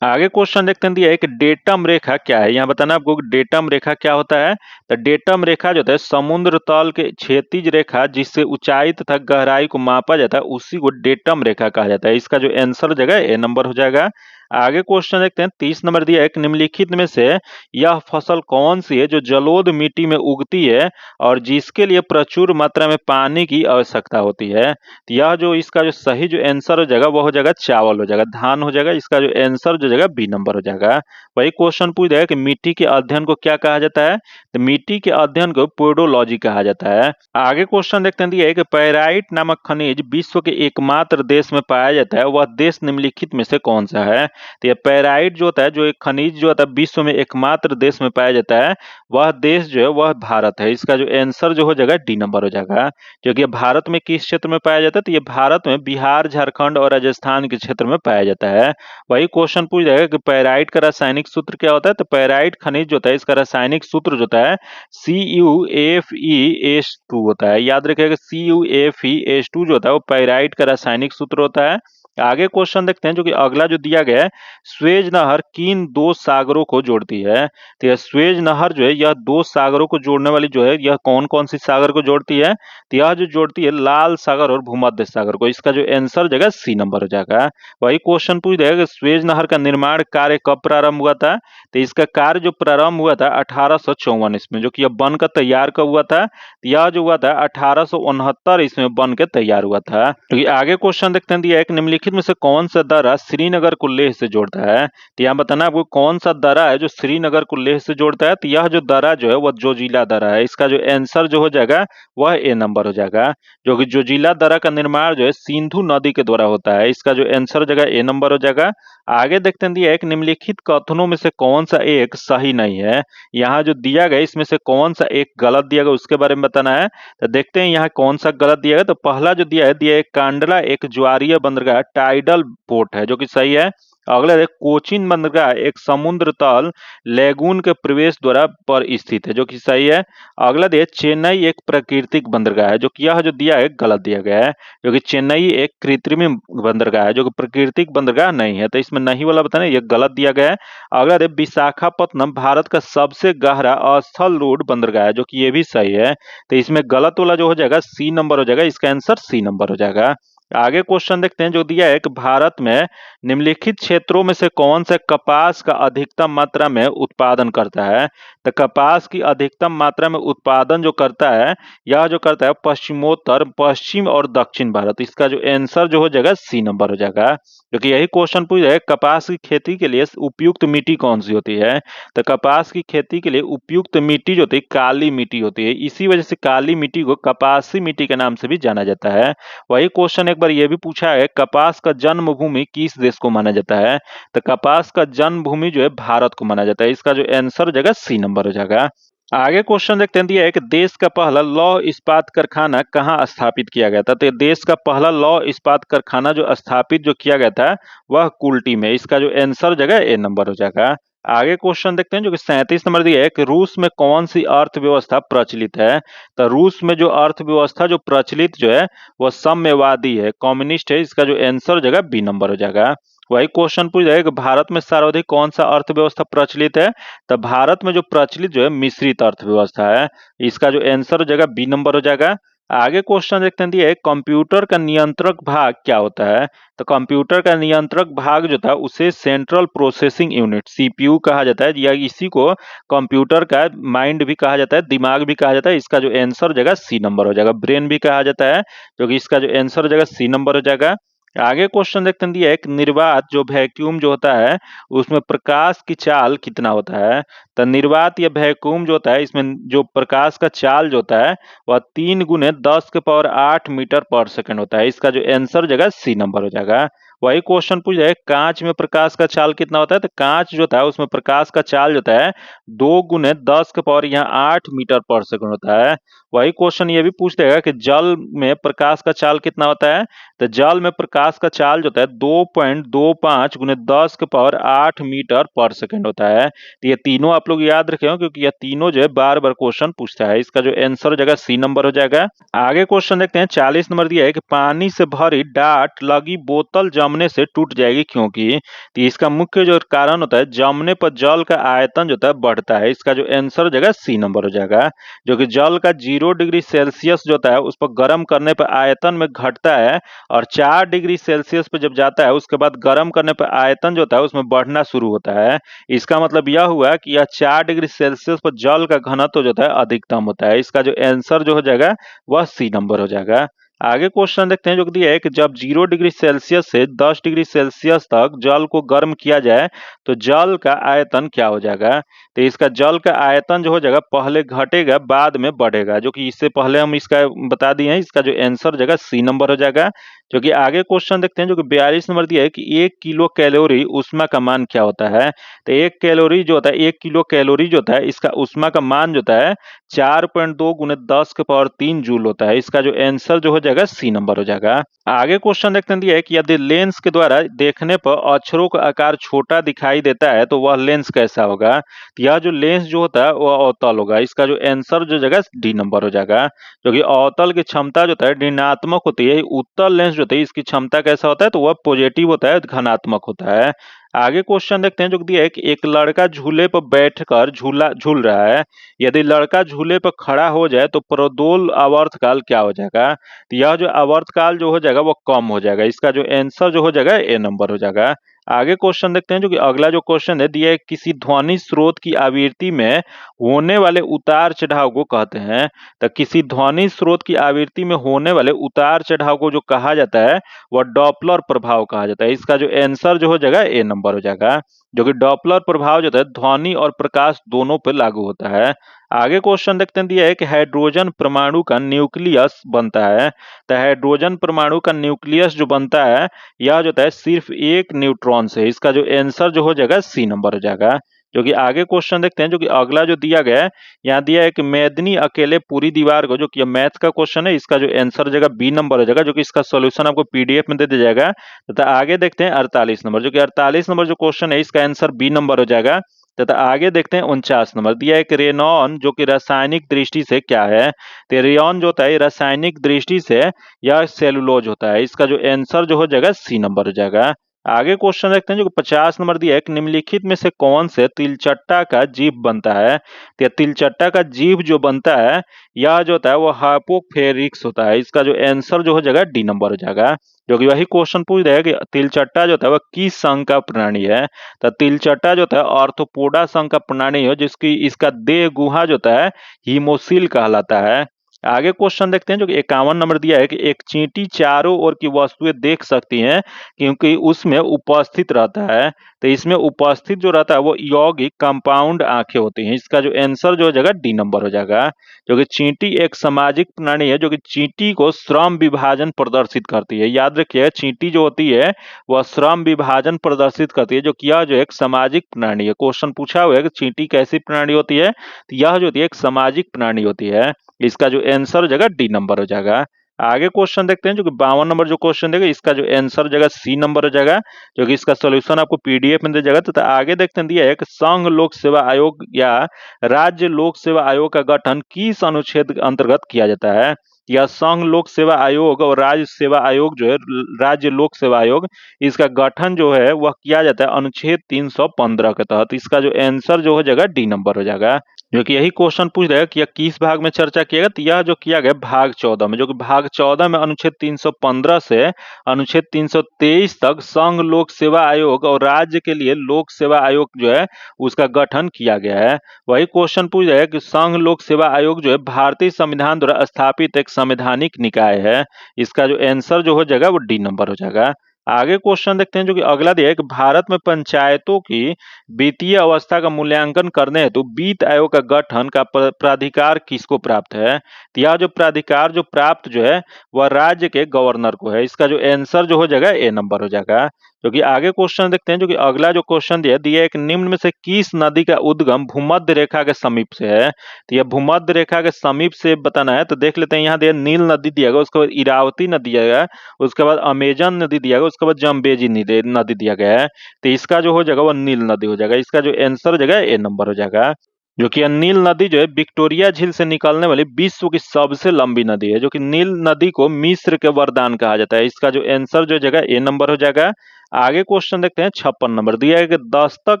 [SPEAKER 1] आगे क्वेश्चन देखते हैं, दिया है एक डेटम रेखा क्या है। यहाँ बताना आपको डेटम रेखा क्या होता है। तो डेटम रेखा जो होता है समुद्र तल के क्षैतिज रेखा जिससे ऊंचाई तथा गहराई को मापा जाता है, उसी को डेटम रेखा कहा जाता है। इसका जो आंसर जगह ए नंबर हो जाएगा। आगे क्वेश्चन देखते हैं, 30 नंबर दिया है, एक निम्नलिखित में से यह फसल कौन सी है जो जलोढ़ मिट्टी में उगती है और जिसके लिए प्रचुर मात्रा में पानी की आवश्यकता होती है। तो यह जो इसका जो सही जो आंसर हो जाएगा वो हो जाएगा चावल हो जाएगा, धान हो जाएगा। इसका जो आंसर जो जाएगा बी नंबर हो जाएगा। वही क्वेश्चन पूछ देगा कि मिट्टी के अध्ययन को क्या कहा जाता है, तो मिट्टी के अध्ययन को पोडोलॉजी कहा जाता है। आगे क्वेश्चन देखते हैं, दिया है कि पैराइट नामक खनिज विश्व के एकमात्र देश में पाया जाता है, वह देश निम्नलिखित में से कौन सा है। तो ये पैराइट जो होता है, जो एक खनिज जो होता है विश्व में एकमात्र देश में पाया जाता है, वह देश जो है वह भारत है। इसका जो आंसर जो हो जाएगा डी नंबर हो जाएगा। जो कि भारत में किस क्षेत्र में पाया जाता है, तो ये भारत में बिहार, झारखंड और राजस्थान के क्षेत्र में पाया जाता है। वही क्वेश्चन पूछ जाएगा कि पैराइट का रासायनिक सूत्र क्या होता है। तो पैराइट खनिज जो होता है इसका रासायनिक सूत्र जो होता है CuFeS2 होता है। याद रखिएगा CuFeS2 जो होता है वो पैराइट का रासायनिक सूत्र होता है। आगे क्वेश्चन देखते हैं, जो कि अगला जो दिया गया है, स्वेज नहर किन दो सागरों को जोड़ती है। तो यह स्वेज नहर जो है यह दो सागरों को जोड़ने वाली जो है, यह कौन कौन सी सागर को जोड़ती है, तो यह जो जोड़ती है लाल सागर और भूमध्य सागर को। इसका जो आंसर जगह सी नंबर हो जाएगा। वही क्वेश्चन पूछ देगा कि स्वेज नहर का निर्माण कार्य कब प्रारंभ हुआ था। तो इसका कार्य जो प्रारंभ हुआ था 1854 ईस्वी में, जो कि यह बनकर तैयार कब हुआ था, तो यह जो हुआ था 1869 ईस्वी में बन के तैयार हुआ था। तो आगे क्वेश्चन देखते हैं, दिया एक निम्नलिखित में से कौन सा दर्रा श्रीनगर को लेह से जोड़ता है। तो यहाँ बताना आपको कौन सा दर्रा है जो श्रीनगर को लेह से जोड़ता है। तो यह जो दर्रा जो है वह जोजिला दर्रा है। इसका जो आंसर जो हो जाएगा वह ए नंबर हो जाएगा। जो कि जोजिला दर्रा का निर्माण जो है सिंधु नदी के द्वारा होता है। इसका जो आंसर हो जाएगा ए नंबर हो जाएगा। आगे देखते हैं, दिया एक निम्नलिखित कथनों में से कौन सा एक सही नहीं है। यहाँ जो दिया गया इसमें से कौन सा एक गलत दिया गया उसके बारे में बताना है। तो देखते हैं यहाँ कौन सा गलत दिया गया। तो पहला जो दिया है कांडला एक ज्वारीय बंदरगाह टाइडल पोर्ट है, जो कि सही है। अगला है कोचीन बंदरगाह एक समुद्र तल लेगून के प्रवेश द्वार पर स्थित है, जो कि सही है। अगला है चेन्नई एक प्राकृतिक बंदरगाह है, जो कि यह जो दिया है गलत दिया गया है। जो कि चेन्नई एक कृत्रिम बंदरगाह है, जो कि प्राकृतिक बंदरगाह नहीं है। तो इसमें नहीं वाला बताना ये गलत दिया गया है। अगला है विशाखापत्तनम भारत का सबसे गहरा अस्थल रोड बंदरगाह है, जो कि ये भी सही है। तो इसमें गलत वाला जो हो जाएगा सी नंबर हो जाएगा। इसका आंसर सी नंबर हो जाएगा। आगे क्वेश्चन देखते हैं, जो दिया है कि भारत में निम्नलिखित क्षेत्रों में से कौन सा कपास का अधिकतम मात्रा में उत्पादन करता है। तो कपास की अधिकतम मात्रा में उत्पादन जो करता है यह जो करता है पश्चिमोत्तर, पश्चिम और दक्षिण भारत। इसका जो आंसर जो हो जाएगा सी नंबर हो जाएगा। क्योंकि यही क्वेश्चन पूछ है कपास की खेती के लिए उपयुक्त मिट्टी कौन सी होती है। तो कपास की खेती के लिए उपयुक्त मिट्टी जो होती है काली मिट्टी होती है। इसी वजह से काली मिट्टी को कपासी मिट्टी के नाम से भी जाना जाता है। वही क्वेश्चन एक बार ये भी पूछा है कपास का जन्मभूमि किस देश को माना जाता है। तो कपास का जन्मभूमि जो है भारत को माना जाता है। इसका जो आंसर हो जाएगा सी नंबर हो जाएगा। आगे क्वेश्चन देखते हैं, दिया है कि देश का पहला लौह इस्पात कारखाना कहाँ स्थापित किया गया था। तो देश का पहला लौह इस्पात कारखाना जो स्थापित जो किया गया था वह कुल्टी में। इसका जो आंसर जगह ए नंबर हो जाएगा। आगे क्वेश्चन देखते हैं, जो कि 37 नंबर दिया है कि रूस में कौन सी अर्थव्यवस्था प्रचलित है। तो रूस में जो अर्थव्यवस्था जो प्रचलित जो है वह साम्यवादी है, कम्युनिस्ट है। इसका जो आंसर जगह बी नंबर हो जाएगा। वही क्वेश्चन पूछ रहा है कि भारत में सर्वाधिक कौन सा अर्थव्यवस्था प्रचलित है। तो भारत में जो प्रचलित जो है मिश्रित अर्थव्यवस्था है। इसका जो आंसर हो जाएगा बी नंबर हो जाएगा। आगे क्वेश्चन देखते हैं, दिया है कंप्यूटर का नियंत्रक भाग क्या होता है। तो कंप्यूटर का नियंत्रक भाग जो था उसे सेंट्रल प्रोसेसिंग यूनिट सीपीयू कहा जाता है, या इसी को कंप्यूटर का माइंड भी कहा जाता है, दिमाग भी कहा जाता है। इसका जो आंसर हो जाएगा सी नंबर हो जाएगा। ब्रेन भी कहा जाता है, जो कि इसका जो आंसर हो जाएगा सी नंबर हो जाएगा। आगे क्वेश्चन देखते हैं, दिया है एक निर्वात जो वैक्यूम जो होता है उसमें प्रकाश की चाल कितना होता है। तो निर्वात या वैक्यूम जो होता है इसमें जो प्रकाश का चाल जो होता है वह 3 × 10⁸ मीटर पर सेकंड होता है। इसका जो आंसर हो जाएगा सी नंबर हो जाएगा। वही क्वेश्चन पूछ रहा है कांच में प्रकाश का चाल कितना होता है। तो कांच जो होता है उसमें प्रकाश का चाल जो होता है 2 × 10⁸ मीटर पर सेकंड होता है। वही क्वेश्चन ये भी पूछ देगा कि जल में प्रकाश का चाल कितना होता है। तो जल में प्रकाश का चाल जो होता है 2.25 × 10⁸ मीटर पर सेकंड होता है। तो ये तीनों आप लोग याद रखे हो, क्योंकि ये तीनों जो है बार बार क्वेश्चन पूछता है। इसका जो आंसर हो जाएगा सी नंबर हो जाएगा। आगे क्वेश्चन देखते हैं, 40 नंबर दिया है कि पानी से भरी डाट लगी बोतल जमने से टूट जाएगी क्योंकि। तो इसका मुख्य जो कारण होता है जमने पर जल का आयतन जो होता है बढ़ता है। इसका जो आंसर हो जाएगा सी नंबर हो जाएगा। जो कि जल का 0 डिग्री सेल्सियस जो होता है उस पर गर्म करने पर आयतन में घटता है, और 4 डिग्री सेल्सियस पे जब जाता है उसके बाद गर्म करने पर आयतन जो होता है उसमें बढ़ना शुरू होता है। इसका मतलब यह हुआ कि यह 4 डिग्री सेल्सियस पर जल का घनत्व जो होता है अधिकतम होता है। इसका जो आंसर जो हो जाएगा वह सी नंबर हो जाएगा। आगे क्वेश्चन देखते हैं, जो दिया है कि जब 0 डिग्री सेल्सियस से 10 डिग्री सेल्सियस तक जल को गर्म किया जाए तो जल का आयतन क्या हो जाएगा। तो इसका जल का आयतन जो हो जाएगा पहले घटेगा बाद में बढ़ेगा, जो कि इससे पहले हम इसका बता दिए हैं। इसका जो आंसर हो जाएगा सी नंबर हो जाएगा। जो कि आगे क्वेश्चन देखते हैं, जो कि 42 नंबर दिया है कि 1 किलो कैलोरी ऊष्मा का मान क्या होता है। तो 1 कैलोरी जो होता है 1 किलो कैलोरी जो होता है इसका ऊष्मा का मान जो होता है 4.2 × 10⁻³ जूल होता है। इसका जो आंसर जो हो जाएगा सी नंबर हो जाएगा। आगे क्वेश्चन देखते हैं, दिया है कि यदि लेंस के द्वारा देखने पर अक्षरों का आकार छोटा दिखाई देता है तो वह लेंस कैसा होगा। तो यह जो लेंस जो होता है वह अवतल होगा। इसका जो आंसर जो जाएगा डी नंबर हो जाएगा। जो कि अवतल की क्षमता जो होता है ऋणात्मक होती है, उत्तल लेंस जो होती है इसकी क्षमता कैसा होता है तो वह पॉजिटिव होता है, धनात्मक होता है। आगे क्वेश्चन देखते हैं, जो दिया है कि एक लड़का झूले पर बैठकर झूल रहा है। यदि लड़का झूले पर खड़ा हो जाए तो प्रदोल आवर्तकाल क्या हो जाएगा। तो यह जो आवर्तकाल जो हो जाएगा वो कम हो जाएगा। इसका जो आंसर जो हो जाएगा ए नंबर हो जाएगा। आगे क्वेश्चन देखते हैं, जो कि अगला जो क्वेश्चन है दिया है किसी ध्वनि स्रोत की आवृत्ति में होने वाले उतार चढ़ाव को कहते हैं। तो किसी ध्वनि स्रोत की आवृत्ति में होने वाले उतार चढ़ाव को जो कहा जाता है वह डॉपलर प्रभाव कहा जाता है। इसका जो आंसर जो हो जाएगा ए नंबर हो जाएगा। जो कि डॉपलर प्रभाव जो होता है ध्वनि और प्रकाश दोनों पर लागू होता है। आगे क्वेश्चन देखते हैं, दिया है कि हाइड्रोजन परमाणु का न्यूक्लियस बनता है। तो हाइड्रोजन परमाणु का न्यूक्लियस जो बनता है यह जो होता है सिर्फ एक न्यूट्रॉन से। इसका जो आंसर जो हो जाएगा सी नंबर हो जाएगा। जो कि आगे क्वेश्चन देखते हैं, जो कि अगला जो दिया गया है यहाँ दिया है कि मेदनी अकेले पूरी दीवार को, जो कि मैथ का क्वेश्चन है इसका जो आंसर हो जाएगा बी नंबर हो जाएगा। जो कि इसका सॉल्यूशन आपको पीडीएफ में दे दिया जाएगा। तथा आगे देखते हैं 48 नंबर, जो कि 48 नंबर जो क्वेश्चन है इसका आंसर बी नंबर हो जाएगा। तथा आगे देखते हैं 49 नंबर, दिया है कि रेनॉन जो कि रासायनिक दृष्टि से क्या है। तो रेयॉन जो होता है रासायनिक दृष्टि से यह सेलुलोज होता है। इसका जो आंसर जो हो जाएगा सी नंबर हो जाएगा। आगे क्वेश्चन देखते हैं, जो 50 नंबर दिया है कि निम्नलिखित में से कौन से तिलचट्टा का जीभ बनता है। तो तिलचट्टा का जीभ जो बनता है यह जो होता है वो हाइपोफेरिक्स होता है। इसका जो आंसर जो हो जाएगा डी नंबर हो जाएगा। जो कि वही क्वेश्चन पूछ रहा है कि तिलचट्टा जो होता है वह किस संघ का प्राणी है। तो तिलचट्टा जो होता है आर्थ्रोपोडा संघ का प्राणी है, जिसकी इसका देह गुहा जो होता है हीमोसिल कहलाता है। आगे क्वेश्चन देखते हैं, जो कि 51 नंबर दिया है कि एक चींटी चारों ओर की वस्तुएं देख सकती हैं क्योंकि उसमें उपस्थित रहता है। तो इसमें उपस्थित जो रहता है वो यौगिक कंपाउंड आंखें होती हैं। इसका जो आंसर जो हो जाएगा डी नंबर हो जाएगा। जो कि चींटी एक सामाजिक प्राणी है, जो कि चींटी को श्रम विभाजन प्रदर्शित करती है। याद रखिए चींटी जो होती है वह श्रम विभाजन प्रदर्शित करती है, जो कि यह जो एक सामाजिक प्राणी है। क्वेश्चन पूछा हुआ है कि चींटी कैसी प्राणी होती है, तो यह जो होती है एक सामाजिक प्राणी होती है। इसका जो आंसर हो जाएगा डी नंबर हो जाएगा। आगे क्वेश्चन देखते हैं, जो कि 52 नंबर जो क्वेश्चन देगा इसका जो आंसर हो जाएगा सी नंबर हो जाएगा। जो कि इसका सॉल्यूशन आपको पीडीएफ में दे जाएगा। तो आगे देखते हैं, दिया है कि संघ लोक सेवा आयोग या राज्य लोक सेवा आयोग का गठन किस अनुच्छेद के अंतर्गत किया जाता है। या संघ लोक सेवा आयोग और राज्य सेवा आयोग जो है, राज्य लोक सेवा आयोग, इसका गठन जो है वह किया जाता है अनुच्छेद 315 के तहत। इसका जो आंसर जो हो जाएगा डी नंबर हो जाएगा। जो कि यही क्वेश्चन पूछ रहा है कि यह किस भाग में चर्चा किया गया, तो यह जो किया गया भाग 14 में, जो कि भाग 14 में अनुच्छेद 315 से अनुच्छेद 323 तक संघ लोक सेवा आयोग और राज्य के लिए लोक सेवा आयोग जो है उसका गठन किया गया है। वही क्वेश्चन पूछ रहा है कि संघ लोक सेवा आयोग जो है भारतीय संविधान द्वारा स्थापित एक संवैधानिक निकाय है। इसका जो आंसर जो हो जाएगा वो डी नंबर हो जाएगा। आगे क्वेश्चन देखते हैं जो कि अगला दिया है कि भारत में पंचायतों की वित्तीय अवस्था का मूल्यांकन करने हेतु वित्त आयोग का गठन का प्राधिकार किसको प्राप्त है। तो यह जो प्राधिकार जो प्राप्त जो है वह राज्य के गवर्नर को है। इसका जो आंसर जो हो जाएगा ए नंबर हो जाएगा। जो कि आगे क्वेश्चन देखते हैं जो कि अगला जो क्वेश्चन दिया एक निम्न में से किस नदी का उद्गम भूमध्य रेखा के समीप से है। तो यह भूमध्य रेखा के समीप से बताना है, तो देख लेते हैं। यहाँ दिया नील नदी दिया गया, उसके बाद इरावती नदी दिया गया, उसके बाद अमेजन नदी दिया गया, उसके बाद जम्बेजी नदी दिया गया है। तो इसका जो हो जाएगा वो नील नदी हो जाएगा। इसका जो आंसर हो जाएगा ए नंबर हो जाएगा। जो कि नील नदी जो है विक्टोरिया झील से निकलने वाली विश्व की सबसे लंबी नदी है। जो कि नील नदी को मिस्र के वरदान कहा जाता है। इसका जो आंसर जो जगह ए नंबर हो जाएगा। आगे क्वेश्चन देखते हैं 56 नंबर दिया है कि दस्तक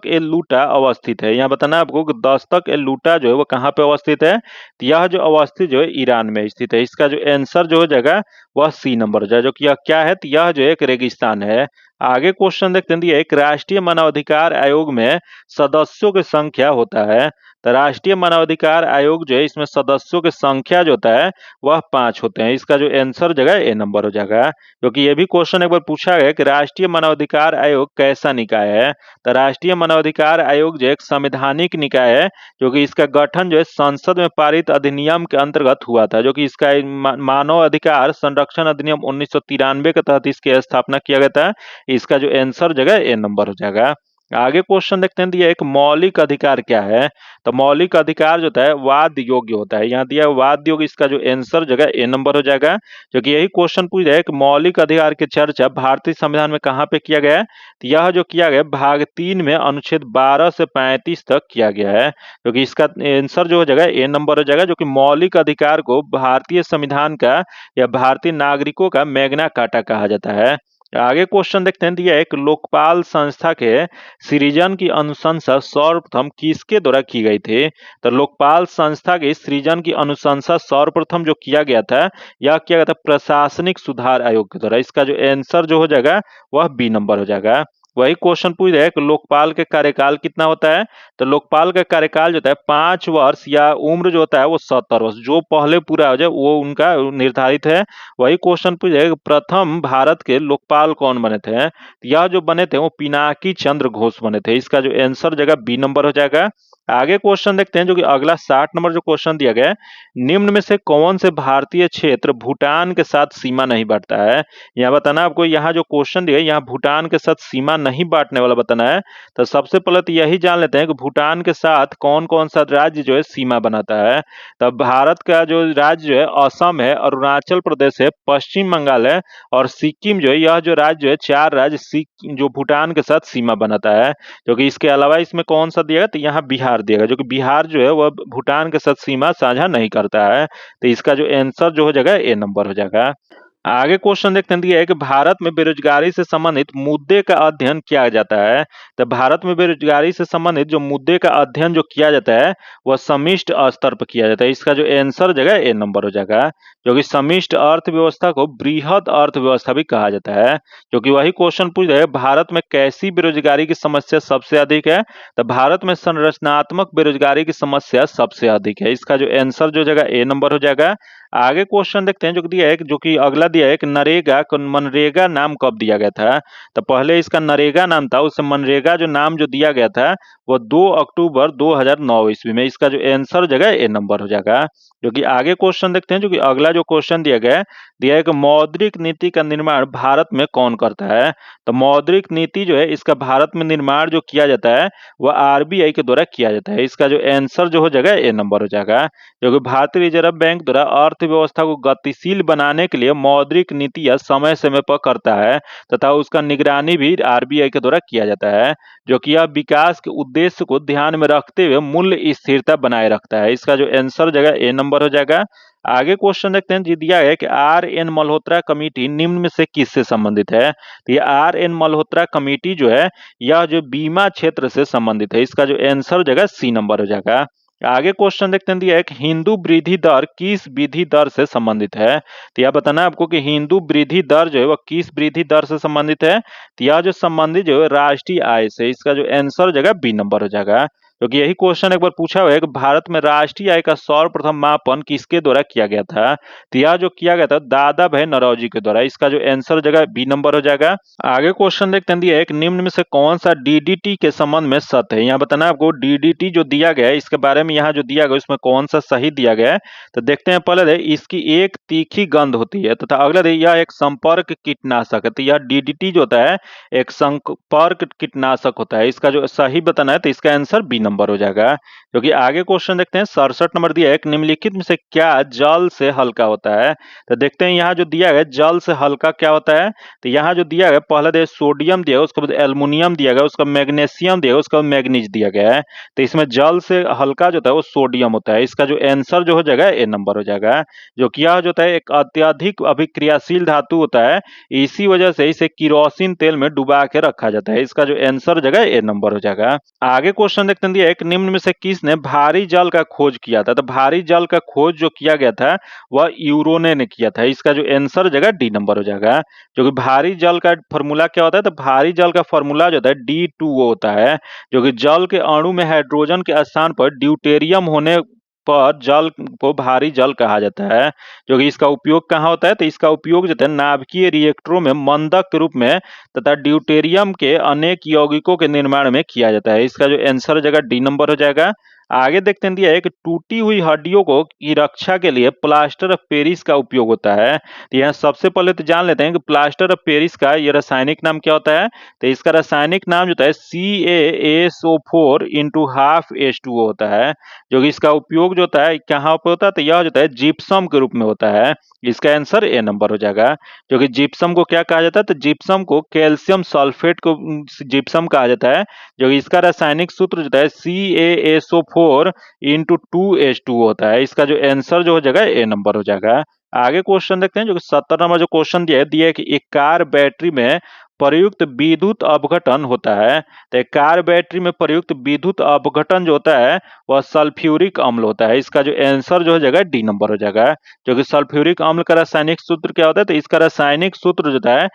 [SPEAKER 1] ए लूटा अवस्थित है। यहाँ बताना है आपको कि दस्तक ए लूटा जो है वो कहाँ पे अवस्थित है। तो यह जो अवस्थित जो है ईरान में स्थित है। इसका जो आंसर जो हो जाएगा वह सी नंबर हो जाएगा। जो कि यह क्या है, तो यह जो एक रेगिस्तान है। आगे क्वेश्चन देखते हैं एक राष्ट्रीय मानवाधिकार आयोग में सदस्यों की संख्या होता है। तो राष्ट्रीय मानवाधिकार आयोग जो है इसमें सदस्यों की संख्या जो होता है वह 5 होते हैं। इसका जो आंसर जगह ए नंबर हो जाएगा। क्योंकि ये भी क्वेश्चन एक बार पूछा गया कि राष्ट्रीय मानवाधिकार आयोग कैसा निकाय है। तो राष्ट्रीय मानवाधिकार आयोग जो एक संवैधानिक निकाय है, जो कि इसका गठन जो है संसद में पारित अधिनियम के अंतर्गत हुआ था। जो कि इसका मानव अधिकार संरक्षण अधिनियम 1993 के तहत इसकी स्थापना किया गया था। इसका जो आंसर जगह ए नंबर हो जाएगा। आगे क्वेश्चन देखते हैं दिया एक मौलिक अधिकार क्या है। तो मौलिक अधिकार जो होता है वाद योग्य होता है। यहाँ दिया वाद योग्य, इसका जो आंसर जगह ए नंबर हो जाएगा। जो कि यही क्वेश्चन पूछ रहा है कि मौलिक अधिकार की चर्चा भारतीय संविधान में कहाँ पे किया गया है। तो यह जो किया गया भाग 3 में अनुच्छेद 12 से 35 तक किया गया है। जो कि इसका आंसर जो हो जाएगा ए नंबर हो जाएगा। जो कि मौलिक अधिकार को भारतीय संविधान का या भारतीय नागरिकों का मैग्ना कार्टा कहा जाता है। आगे क्वेश्चन देखते हैं दिया एक लोकपाल संस्था के सृजन की अनुशंसा सर्वप्रथम किसके द्वारा की गई थी। तो लोकपाल संस्था के सृजन की अनुशंसा सर्वप्रथम जो किया गया था यह किया गया था प्रशासनिक सुधार आयोग के द्वारा। इसका जो आंसर जो हो जाएगा वह बी नंबर हो जाएगा। वही क्वेश्चन पूछ रहा है कि लोकपाल का कार्यकाल कितना होता है। तो लोकपाल का कार्यकाल जो होता है 5 वर्ष या उम्र जो होता है वो 70 वर्ष, जो पहले पूरा हो जाए वो उनका निर्धारित है। वही क्वेश्चन पूछ रहा है कि प्रथम भारत के लोकपाल कौन बने थे। यह जो बने थे वो पिनाकी चंद्र घोष बने थे। इसका जो आंसर जगह बी नंबर हो जाएगा। आगे क्वेश्चन देखते हैं जो कि अगला 60 नंबर जो क्वेश्चन दिया गया है, निम्न में से कौन से भारतीय क्षेत्र भूटान के साथ सीमा नहीं बांटता है। यहाँ बताना आपको, यहाँ जो क्वेश्चन दिया है यहाँ भूटान के साथ सीमा नहीं बांटने वाला बताना है। तो सबसे पहले तो यही जान लेते हैं कि भूटान के साथ कौन कौन सा राज्य जो है सीमा बनाता है। तब भारत का जो राज्य जो है असम है, अरुणाचल प्रदेश है, पश्चिम बंगाल है और सिक्किम जो है, यह जो राज्य जो है 4 राज्य जो भूटान के साथ सीमा बनाता है। जो कि इसके अलावा इसमें कौन सा दिया गया, तो यहाँ बिहार दिया गया। जो कि बिहार जो है वह भूटान के साथ सीमा साझा नहीं करता है। तो इसका जो आंसर जो हो जाएगा ए नंबर हो जाएगा। आगे क्वेश्चन देखते हैं दिया है कि भारत में बेरोजगारी से संबंधित मुद्दे का अध्ययन किया जाता है। तो भारत में बेरोजगारी से संबंधित जो मुद्दे का अध्ययन जो किया जाता है वह समिष्ट स्तर पर किया जाता है। इसका जो आंसर जगह ए नंबर हो जाएगा। जो कि समिष्ट अर्थव्यवस्था को बृहद अर्थव्यवस्था भी कहा जाता है। जो कि वही क्वेश्चन पूछ रहे हैं भारत में कैसी बेरोजगारी की समस्या सबसे अधिक है। तो भारत में संरचनात्मक बेरोजगारी की समस्या सबसे अधिक है। इसका जो आंसर जो जगह ए नंबर हो जाएगा। आगे क्वेश्चन देखते हैं जो दिया है जो कि अगला दिया है कि मनरेगा नाम कब दिया गया था। तो पहले इसका नरेगा नाम था, उससे मनरेगा जो नाम जो दिया गया था वो 2 अक्टूबर 2009 ईस्वी में। इसका जो आंसर जगह ए नंबर हो जाएगा। जो कि आगे क्वेश्चन देखते हैं जो कि अगला जो क्वेश्चन दिया है कि मौद्रिक नीति का निर्माण भारत में कौन करता है। तो मौद्रिक नीति जो है इसका भारत में निर्माण जो किया जाता है वह आरबीआई के द्वारा किया जाता है। इसका जो आंसर जो हो जाएगा ए नंबर हो जाएगा। जो कि भारतीय रिजर्व बैंक द्वारा अर्थव्यवस्था को गतिशील बनाने के लिए मौद्रिक नीति या समय समय पर करता है तथा उसका निगरानी भी आरबीआई के द्वारा किया जाता है। जो कि यह विकास के उद्देश्य को ध्यान में रखते हुए मूल्य स्थिरता बनाए रखता है। इसका जो आंसर जगह ए नंबर हो जाएगा। आगे क्वेश्चन देखते हैं, जी दिया है कि आर एन मल्होत्रा कमेटी निम्न में से किससे संबंधित है। तो ये आर एन मल्होत्रा कमेटी जो है यह जो बीमा क्षेत्र से संबंधित है। इसका जो आंसर हो जाएगा सी नंबर हो जाएगा। आगे क्वेश्चन देखते हैं, दिया है कि हिंदू वृद्धि दर किस वृद्धि दर से संबंधित है। तो यह बताना है आपको कि हिंदू वृद्धि दर जो है वह किस वृद्धि दर से संबंधित है। तो यह जो संबंधित जो है राष्ट्रीय आय से। इसका जो आंसर हो जाएगा बी नंबर हो जाएगा, क्योंकि यही क्वेश्चन एक बार पूछा हुआ है कि भारत में राष्ट्रीय आय का सर्वप्रथम मापन किसके द्वारा किया गया था। तो यह जो किया गया था दादा भाई नौरोजी के द्वारा। इसका जो आंसर हो जाएगा बी नंबर हो जाएगा। आगे क्वेश्चन देखते हैं, दिया है कि निम्न में से कौन सा डीडीटी के संबंध में सत्य है। यहाँ बताना है आपको डीडीटी जो दिया गया है इसके बारे में, यहाँ जो दिया गया उसमें कौन सा सही दिया गया है। तो देखते हैं, पहले इसकी एक तीखी गंध होती है तथा अगला यह एक संपर्क कीटनाशक है। तो यह डीडीटी जो होता है एक संपर्क कीटनाशक होता है। इसका जो सही बताना है तो इसका आंसर बी नंबर हो जाएगा। क्योंकि आगे क्वेश्चन देखते हैं, 67 नंबर दिया है, निम्नलिखित में से क्या जल से हल्का होता है। तो देखते हैं यहाँ जो दिया गया जल से हल्का क्या होता है। तो यहाँ जो दिया गया पहले सोडियम दिया गया, उसके बाद एल्युमिनियम दिया गया, उसका मैग्नीशियम दिया गया, उसका मैग्नीज दिया गया है। तो इसमें जल से हल्का जो होता है वो सोडियम होता है। इसका जो आंसर जो हो जाएगा ए नंबर हो जाएगा। जो कि यह जो होता है एक अत्यधिक अभिक्रियाशील धातु होता है, इसी वजह से इसे किरोसिन तेल में डुबा के रखा जाता है। इसका जो आंसर जगह ए नंबर हो जाएगा। आगे क्वेश्चन देखते हैं, एक निम्न में से किसने भारी जल का खोज किया था। तो भारी जल का खोज जो किया गया था वह यूरोने ने किया था। इसका जो आंसर जगह डी नंबर हो जाएगा। जो कि भारी जल का फॉर्मूला क्या होता है, तो भारी जल का फॉर्मूला जो होता है D2O होता है। जो कि जल के अणु में हाइड्रोजन के स्थान पर ड्यूटेरियम होने पर जल को भारी जल कहा जाता है। जो कि इसका उपयोग कहाँ होता है, तो इसका उपयोग जो है नाभिकीय रिएक्टरों में मंदक के रूप में तथा ड्यूटेरियम के अनेक यौगिकों के निर्माण में किया जाता है। इसका जो आंसर जगह डी नंबर हो जाएगा। आगे देखते हैं, दिया है कि टूटी हुई हड्डियों को की रक्षा के लिए प्लास्टर ऑफ पेरिस का उपयोग होता है। तो यहाँ सबसे पहले तो जान लेते हैं कि प्लास्टर ऑफ पेरिस का ये रासायनिक नाम क्या होता है। तो इसका रासायनिक नाम जो होता है CaSO4 इंटू हाफ H2O होता है। जो कि इसका उपयोग जो होता है कहाँ पे होता है, तो यह जो होता है जिप्सम के रूप में होता है। इसका आंसर ए नंबर हो जाएगा। जो कि जिप्सम को क्या कहा जाता है, तो जिप्सम को कैल्शियम सल्फेट को जिप्सम कहा जाता है। जो कि इसका रासायनिक सूत्र जो होता है CaSO4 इंटू 2H2O होता है। इसका जो आंसर जो हो जाएगा ए नंबर हो जाएगा। आगे क्वेश्चन देखते हैं, जो कि 70 नंबर जो क्वेश्चन दिया है कि एक कार बैटरी में प्रयुक्त विद्युत अपघटन होता है। तो एक कार बैटरी में प्रयुक्त विद्युत अपघटन जो होता है वह सल्फ्यूरिक अम्ल होता है। इसका जो आंसर जो हो जाएगा डी नंबर हो जाएगा। जो कि सल्फ्यूरिक अम्ल का रासायनिक सूत्र क्या होता है, तो इसका रासायनिक सूत्र जो होता है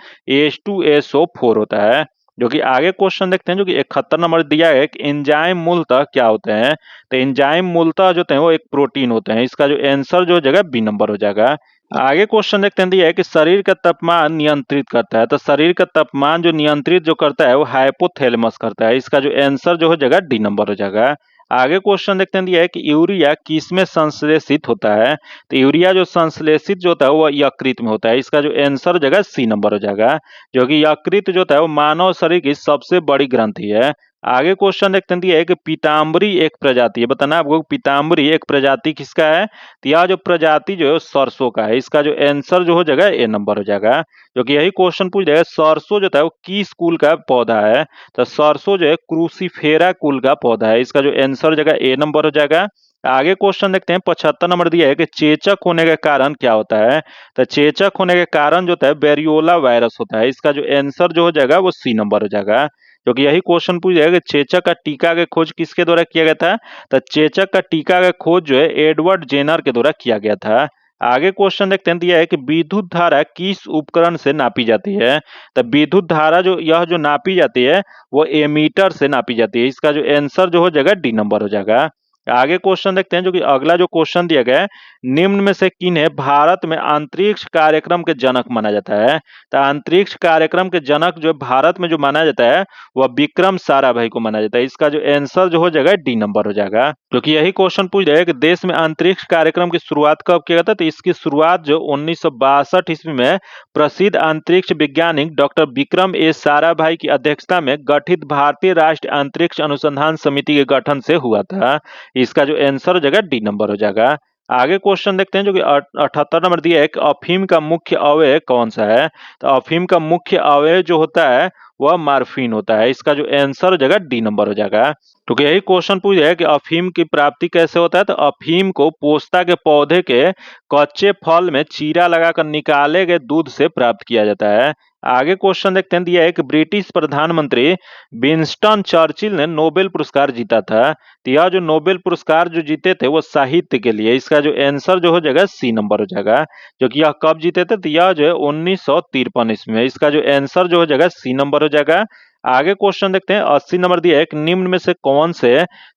[SPEAKER 1] H2SO4 होता है। जो कि आगे क्वेश्चन देखते हैं, जो कि 71 नंबर दिया है कि एंजाइम मूलतः क्या होते हैं। तो एंजाइम मूलतः जो होते हैं वो एक प्रोटीन होते हैं। इसका जो आंसर जो हो जाएगा बी नंबर हो जाएगा। आगे क्वेश्चन देखते हैं, दिया है कि शरीर का तापमान नियंत्रित करता है। तो शरीर का तापमान जो नियंत्रित जो करता है वो हाइपोथैलेमस करता है। इसका जो आंसर जो हो जाएगा डी नंबर हो जाएगा। आगे क्वेश्चन देखते हैं, दिया है कि यूरिया किसमें संश्लेषित होता है। तो यूरिया जो संश्लेषित जो होता है वो यकृत में होता है। इसका जो आंसर हो जाएगा सी नंबर हो जाएगा। जो कि यकृत जो होता है वो मानव शरीर की सबसे बड़ी ग्रंथि है। आगे क्वेश्चन देखते हैं, दिया है कि पीताम्बरी एक प्रजाति है। बताना आपको पीताम्बरी एक प्रजाति किसका है। तो यह जो प्रजाति जो है सरसों का है। इसका जो आंसर जो हो जाएगा ए नंबर हो जाएगा। जो कि यही क्वेश्चन पूछ जाएगा सरसों जो है वो किस कुल का पौधा है। तो सरसों जो है क्रूसीफेरा कुल का पौधा है। इसका जो आंसर हो जाएगा ए नंबर हो जाएगा। आगे क्वेश्चन देखते हैं, 75 नंबर दिया है कि चेचक होने का कारण क्या होता है। तो चेचक होने के कारण जो होता है वेरियोला वायरस होता है। इसका जो आंसर जो हो जाएगा वो सी नंबर हो जाएगा। क्योंकि यही क्वेश्चन पूछ जाएगा कि चेचक का टीका का खोज किसके द्वारा किया गया था। तो चेचक का टीका का खोज जो है एडवर्ड जेनर के द्वारा किया गया था। आगे क्वेश्चन देखते हैं, दिया है कि विद्युत धारा किस उपकरण से नापी जाती है। तो विद्युत धारा जो यह जो नापी जाती है वो एमीटर से नापी जाती है। इसका जो आंसर जो हो जाएगा डी नंबर हो जाएगा। आगे क्वेश्चन देखते हैं, जो कि अगला जो क्वेश्चन दिया गया है, निम्न में से किन्हें भारत में अंतरिक्ष कार्यक्रम के जनक माना जाता है। तो अंतरिक्ष कार्यक्रम के जनक जो भारत में जो माना जाता है वह विक्रम साराभाई को माना जाता है। इसका जो आंसर जो हो जाएगा डी नंबर हो जाएगा। क्योंकि यही क्वेश्चन पूछ रहा है कि देश में अंतरिक्ष कार्यक्रम की शुरुआत कब किया गया था। तो इसकी शुरुआत जो 1962 ईस्वी में प्रसिद्ध अंतरिक्ष वैज्ञानिक डॉक्टर विक्रम साराभाई की अध्यक्षता में गठित भारतीय राष्ट्रीय अंतरिक्ष अनुसंधान समिति के गठन से हुआ था। इसका जो आंसर हो जाएगा डी नंबर हो जाएगा। आगे क्वेश्चन देखते हैं, जो कि 78 नंबर दिया है कि अफीम का मुख्य अवयव कौन सा है। तो अफीम का मुख्य अवयव जो होता है वह मार्फिन होता है। इसका जो आंसर हो जाएगा डी नंबर हो जाएगा। तो यही क्वेश्चन पूछ है कि अफीम की प्राप्ति कैसे होता है, तो अफीम को पोस्ता के पौधे के कच्चे फल में चीरा लगाकर निकाले गए दूध से प्राप्त किया जाता है। आगे क्वेश्चन देखते हैं, दिया है कि ब्रिटिश प्रधानमंत्री विंस्टन चर्चिल ने नोबेल पुरस्कार जीता था। तो यह जो नोबेल पुरस्कार जो जीते थे वो साहित्य के लिए। इसका जो आंसर जो हो जाएगा सी नंबर हो जाएगा। जो कि यह कब जीते थे, तो यह जो है 1953 ईस्वी में। इसका जो आंसर जो हो जाएगा सी नंबर हो जाएगा। आगे क्वेश्चन देखते हैं, 80 नंबर दिया है कि निम्न में से कौन से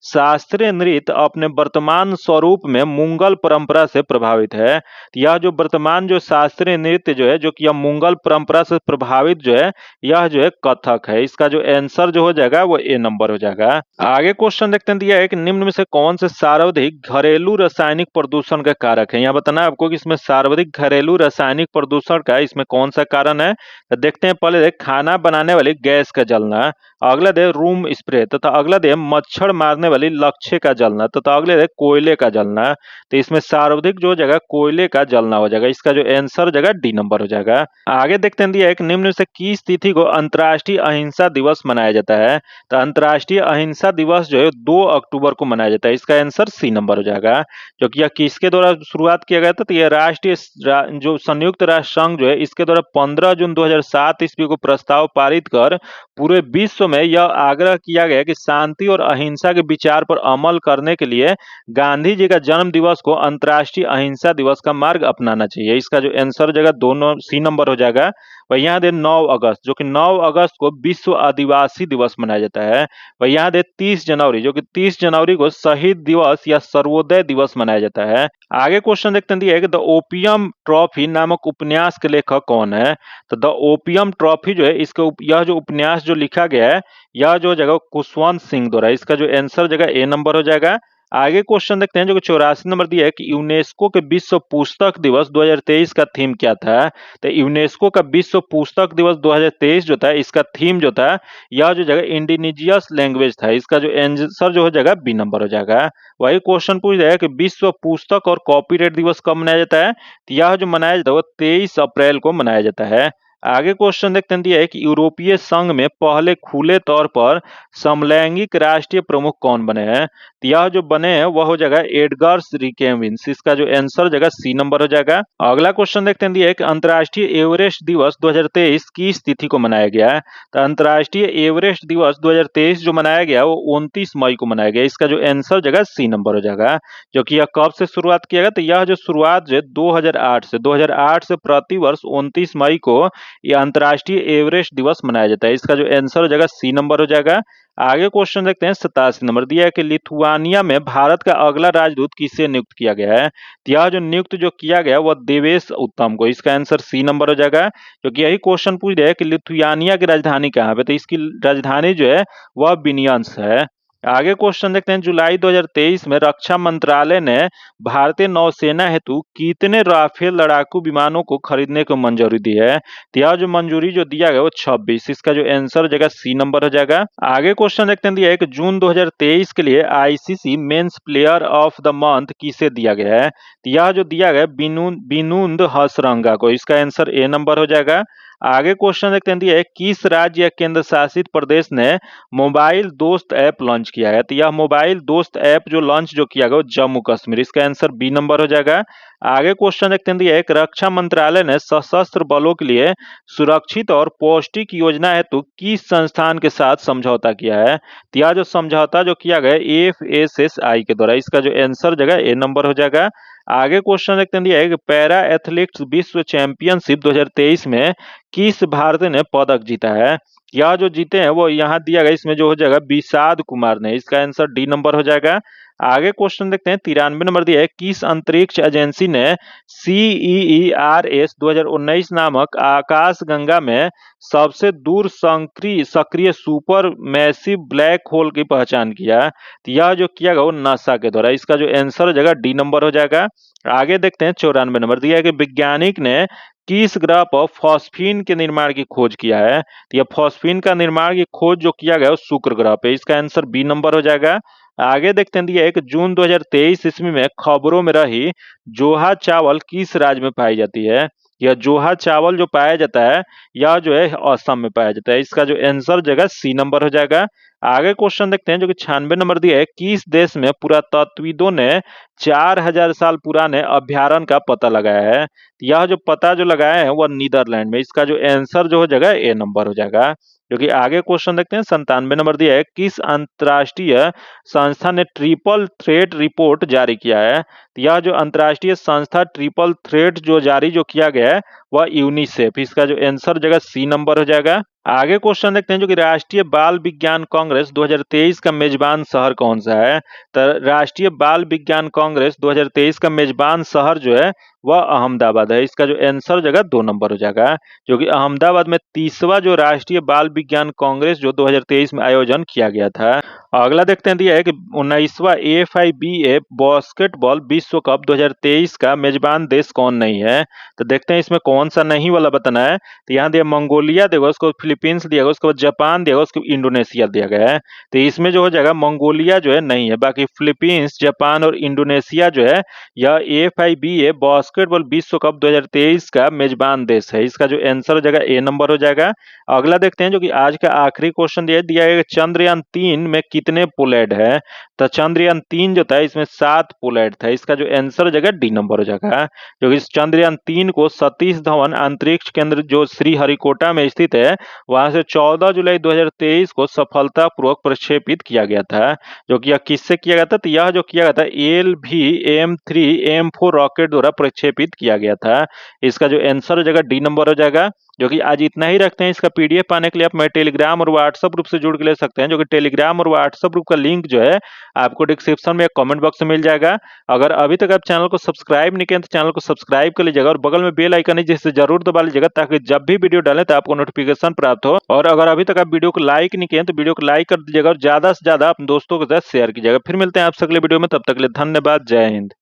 [SPEAKER 1] शास्त्रीय नृत्य अपने वर्तमान स्वरूप में मुंगल परंपरा से प्रभावित है। तो यह जो वर्तमान जो शास्त्रीय नृत्य जो है, जो कि यह मुंगल परंपरा से प्रभावित जो है, यह जो है कथक है। इसका जो आंसर जो हो जाएगा वो ए नंबर हो जाएगा। आगे क्वेश्चन देखते हैं, दिया है कि निम्न में से कौन से सर्वाधिक घरेलू रासायनिक प्रदूषण का कारक है। यहाँ बताना है आपको कि इसमें सर्वाधिक घरेलू रासायनिक प्रदूषण का इसमें कौन सा कारण है। तो देखते हैं, पहले देख खाना बनाने वाली गैस का जलना, अगला दे रूम स्प्रे, तथा अगला दे मच्छर मारने वाली लक्ष्य का जलना, तथा अगले दे कोयले का जलना। तो इसमें सर्वाधिक जो हो जाएगा कोयले का जलना हो जाएगा। इसका जो आंसर हो जाएगा डी नंबर हो जाएगा। आगे देखते हैं, दिया है कि निम्न में से किस तिथि को अंतर्राष्ट्रीय अहिंसा दिवस मनाया जाता है। तो अंतर्राष्ट्रीय अहिंसा दिवस जो है 2 अक्टूबर को मनाया जाता है। इसका आंसर सी नंबर हो जाएगा। जो कि यह किसके द्वारा शुरुआत किया गया था, तो यह जो संयुक्त राष्ट्र संघ जो है इसके द्वारा 15 जून 2007 ईस्वी को प्रस्ताव पारित कर पूरे विश्व में यह आग्रह किया गया कि शांति और अहिंसा के विचार पर अमल करने के लिए गांधी जी का जन्म दिवस को अंतर्राष्ट्रीय अहिंसा दिवस का मार्ग अपनाना चाहिए। इसका जो आंसर हो जाएगा दोनों सी नंबर हो जाएगा। वह यहाँ दे 9 अगस्त, जो कि 9 अगस्त को विश्व आदिवासी दिवस मनाया जाता है। वह यहाँ दे 30 जनवरी, जो कि 30 जनवरी को शहीद दिवस या सर्वोदय दिवस मनाया जाता है। आगे क्वेश्चन देखते हैं, दिया है कि द ओपियम ट्रॉफी नामक उपन्यास के लेखक कौन है। तो द ओपियम ट्रॉफी जो है यह जो उपन्यास जो लिखा गया है, यह जो जगह खुशवंत सिंह द्वारा। इसका जो आंसर जगह ए नंबर हो जाएगा। आगे क्वेश्चन देखते हैं, जो कि 84 नंबर दिया है कि यूनेस्को के विश्व पुस्तक दिवस 2023 का थीम क्या था। तो यूनेस्को का विश्व पुस्तक दिवस 2023 जो था, इसका थीम जो था, यह जो जगह इंडिजिनियस लैंग्वेज था। इसका जो आंसर जो हो जाएगा बी नंबर हो जाएगा। वही क्वेश्चन पूछ रहा है कि विश्व पुस्तक और कॉपीराइट दिवस कब मनाया जाता है। तो यह जो मनाया जाता है वो 23 अप्रैल को मनाया जाता है। आगे क्वेश्चन देखते हैं, दिया है कि यूरोपीय संघ में पहले खुले तौर पर समलैंगिक राष्ट्रीय प्रमुख कौन बने हैं। तो यह जो बने हैं वह हो जाएगा एडगर्स रिकेविन्स। इसका जो आंसर जगह सी नंबर हो जाएगा। अगला क्वेश्चन देखते हैं, दिया है कि अंतर्राष्ट्रीय एवरेस्ट दिवस 2023 किस तिथि को मनाया गया है। तो अंतर्राष्ट्रीय एवरेस्ट दिवस 2023 जो मनाया गया वो 29 मई को मनाया गया। इसका जो आंसर जगह सी नंबर हो जाएगा। जो कि यह कब से शुरुआत किया गया, तो यह जो शुरुआत जो 2008 से प्रति वर्ष 29 मई को यह अंतर्राष्ट्रीय एवरेस्ट दिवस मनाया जाता है। इसका जो आंसर हो जाएगा सी नंबर हो जाएगा। आगे क्वेश्चन देखते हैं, 87 नंबर दिया है कि लिथुआनिया में भारत का अगला राजदूत किसे नियुक्त किया गया है। तो यह जो नियुक्त जो किया गया वह देवेश उत्तम को। इसका आंसर सी नंबर हो जाएगा। क्योंकि यही क्वेश्चन पूछ रहा है कि लिथुआनिया की राजधानी कहाँ पे, तो इसकी राजधानी जो है वह विलियम्स है। आगे क्वेश्चन देखते हैं, जुलाई 2023 में रक्षा मंत्रालय ने भारतीय नौसेना हेतु कितने राफेल लड़ाकू विमानों को खरीदने को मंजूरी दी है। तो यह जो मंजूरी जो दिया गया वो 26। इसका जो आंसर जगह सी नंबर हो जाएगा। आगे क्वेश्चन देखते हैं, दिया है कि जून 2023 के लिए ICC men's player of the month किसे दिया गया है। तो यह जो दिया गया बिनुंद हसरंगा को। इसका आंसर ए नंबर हो जाएगा। आगे क्वेश्चन देखते हैं, दिया है किस राज्य या केंद्र शासित प्रदेश ने मोबाइल दोस्त ऐप लॉन्च किया है। तो यह मोबाइल दोस्त ऐप जो लॉन्च जो किया गया वो जम्मू कश्मीर। इसका आंसर बी नंबर हो जाएगा। आगे क्वेश्चन देखते हैं, दिया है कि रक्षा मंत्रालय ने सशस्त्र बलों के लिए सुरक्षित और पौष्टिक योजना हेतु किस संस्थान के साथ समझौता किया है। तो यह जो समझौता जो किया गया एफएसएसआई के द्वारा। इसका जो आंसर जगह ए नंबर हो जाएगा। आगे क्वेश्चन देखते हैं, दिया है कि पैरा एथलेटिक्स विश्व चैंपियनशिप 2023 में किस भारतीय ने पदक जीता है। यह जो जीते हैं वो यहाँ दिया गया, इसमें जो हो जाएगा विषाद कुमार ने। इसका आंसर डी नंबर हो जाएगा। आगे क्वेश्चन देखते हैं, 93 नंबर दिया है किस अंतरिक्ष एजेंसी ने CEERS 2019 नामक आकाशगंगा में सबसे दूर सक्रिय सुपर मैसिव ब्लैक होल की पहचान किया। तो यह जो किया गया वो नासा के द्वारा। इसका जो आंसर हो जाएगा डी नंबर हो जाएगा। आगे देखते हैं, 94 नंबर दिया है कि वैज्ञानिक ने किस ग्रह पर फॉस्फीन के निर्माण की खोज किया है। तो यह फॉस्फीन का निर्माण की खोज जो किया गया वो शुक्र ग्रह पे। इसका आंसर बी नंबर हो जाएगा। आगे देखते हैं, दिया है कि जून 2023 ईस्वी में खबरों में रही जोहा चावल किस राज्य में पाई जाती है। यह जोहा चावल जो पाया जाता है यह जो है असम में पाया जाता है। इसका जो आंसर जगह सी नंबर हो जाएगा। आगे क्वेश्चन देखते हैं जो कि 96 नंबर दिया है, किस देश में पुरातत्वविदों ने 4000 साल पुराने अभ्यारण्य का पता लगाया है। यह जो पता जो लगाया है वह नीदरलैंड में। इसका जो आंसर जो हो जाएगा ए नंबर हो जाएगा। जो कि आगे क्वेश्चन देखते हैं 97 नंबर दिया है, किस अंतर्राष्ट्रीय संस्था ने ट्रिपल थ्रेट रिपोर्ट जारी किया है। यह जो अंतर्राष्ट्रीय संस्था ट्रिपल थ्रेट जो जारी जो किया गया है वह यूनिसेफ। इसका जो आंसर जगह सी नंबर हो जाएगा। आगे क्वेश्चन देखते हैं जो कि राष्ट्रीय बाल विज्ञान कांग्रेस 2023 का मेजबान शहर कौन सा है। तो राष्ट्रीय बाल विज्ञान कांग्रेस 2023 का मेजबान शहर जो है वह अहमदाबाद है। इसका जो आंसर जगह 2 नंबर हो जाएगा। जो कि अहमदाबाद में 30वां जो राष्ट्रीय बाल विज्ञान कांग्रेस जो 2023 में आयोजन किया गया था। अगला देखते हैं दिया है कि 19वां AFIBA बास्केटबॉल विश्व कप 2023 का मेजबान देश कौन नहीं है। तो देखते हैं इसमें कौन सा नहीं वाला बताना है। तो यहाँ दिया मंगोलिया देगा, उसको फिलीपींस दिया गया, उसके बाद जापान दिया गया, उसको इंडोनेशिया दिया गया है। तो इसमें जो हो जाएगा मंगोलिया जो है नहीं है, बाकी फिलीपींस, जापान और इंडोनेशिया जो है यह AFIBA बास्केटबॉल विश्व कप 2023 का मेजबान देश है। इसका जो आंसर हो जाएगा ए नंबर हो जाएगा। अगला देखते हैं जो कि आज का आखिरी क्वेश्चन दिया है, चंद्रयान 3 में कितने पुलेट है। तो चंद्रयान 3 जो था इसमें 7 पुलेट था। इसका जो आंसर हो जाएगा डी नंबर हो जाएगा। जो कि इस चंद्रयान 3 को सतीश धवन अंतरिक्ष केंद्र जो श्रीहरिकोटा में स्थित है वहां से 14 जुलाई 2023 को सफलतापूर्वक प्रक्षेपित किया गया था। जो कि यह किससे किया गया था, तो यह जो किया गया था LVM-3M4 रॉकेट द्वारा प्रक्षेपित किया गया था। इसका जो आंसर हो जाएगा डी नंबर हो जाएगा। जो कि आज इतना ही रखते हैं। इसका PDF पाने के लिए आप मैं टेलीग्राम और व्हाट्सएप ग्रुप से जुड़ के ले सकते हैं। जो कि टेलीग्राम और व्हाट्सएप ग्रुप का लिंक जो है आपको डिस्क्रिप्शन में कमेंट बॉक्स में मिल जाएगा। अगर अभी तक आप चैनल को सब्सक्राइब नहीं किए तो चैनल को सब्सक्राइब कर लीजिएगा और बगल में बेल आइकन है जिसे जरूर दबा लीजिएगा ताकि जब भी वीडियो डालें तो आपको नोटिफिकेशन प्राप्त हो। और अगर अभी तक आप वीडियो को लाइक नहीं किए तो वीडियो को लाइक कर दीजिएगा और ज्यादा से ज्यादा अपने दोस्तों के साथ शेयर कीजिएगा। फिर मिलते हैं आपसे अगले वीडियो में, तब तक के लिए धन्यवाद। जय हिंद।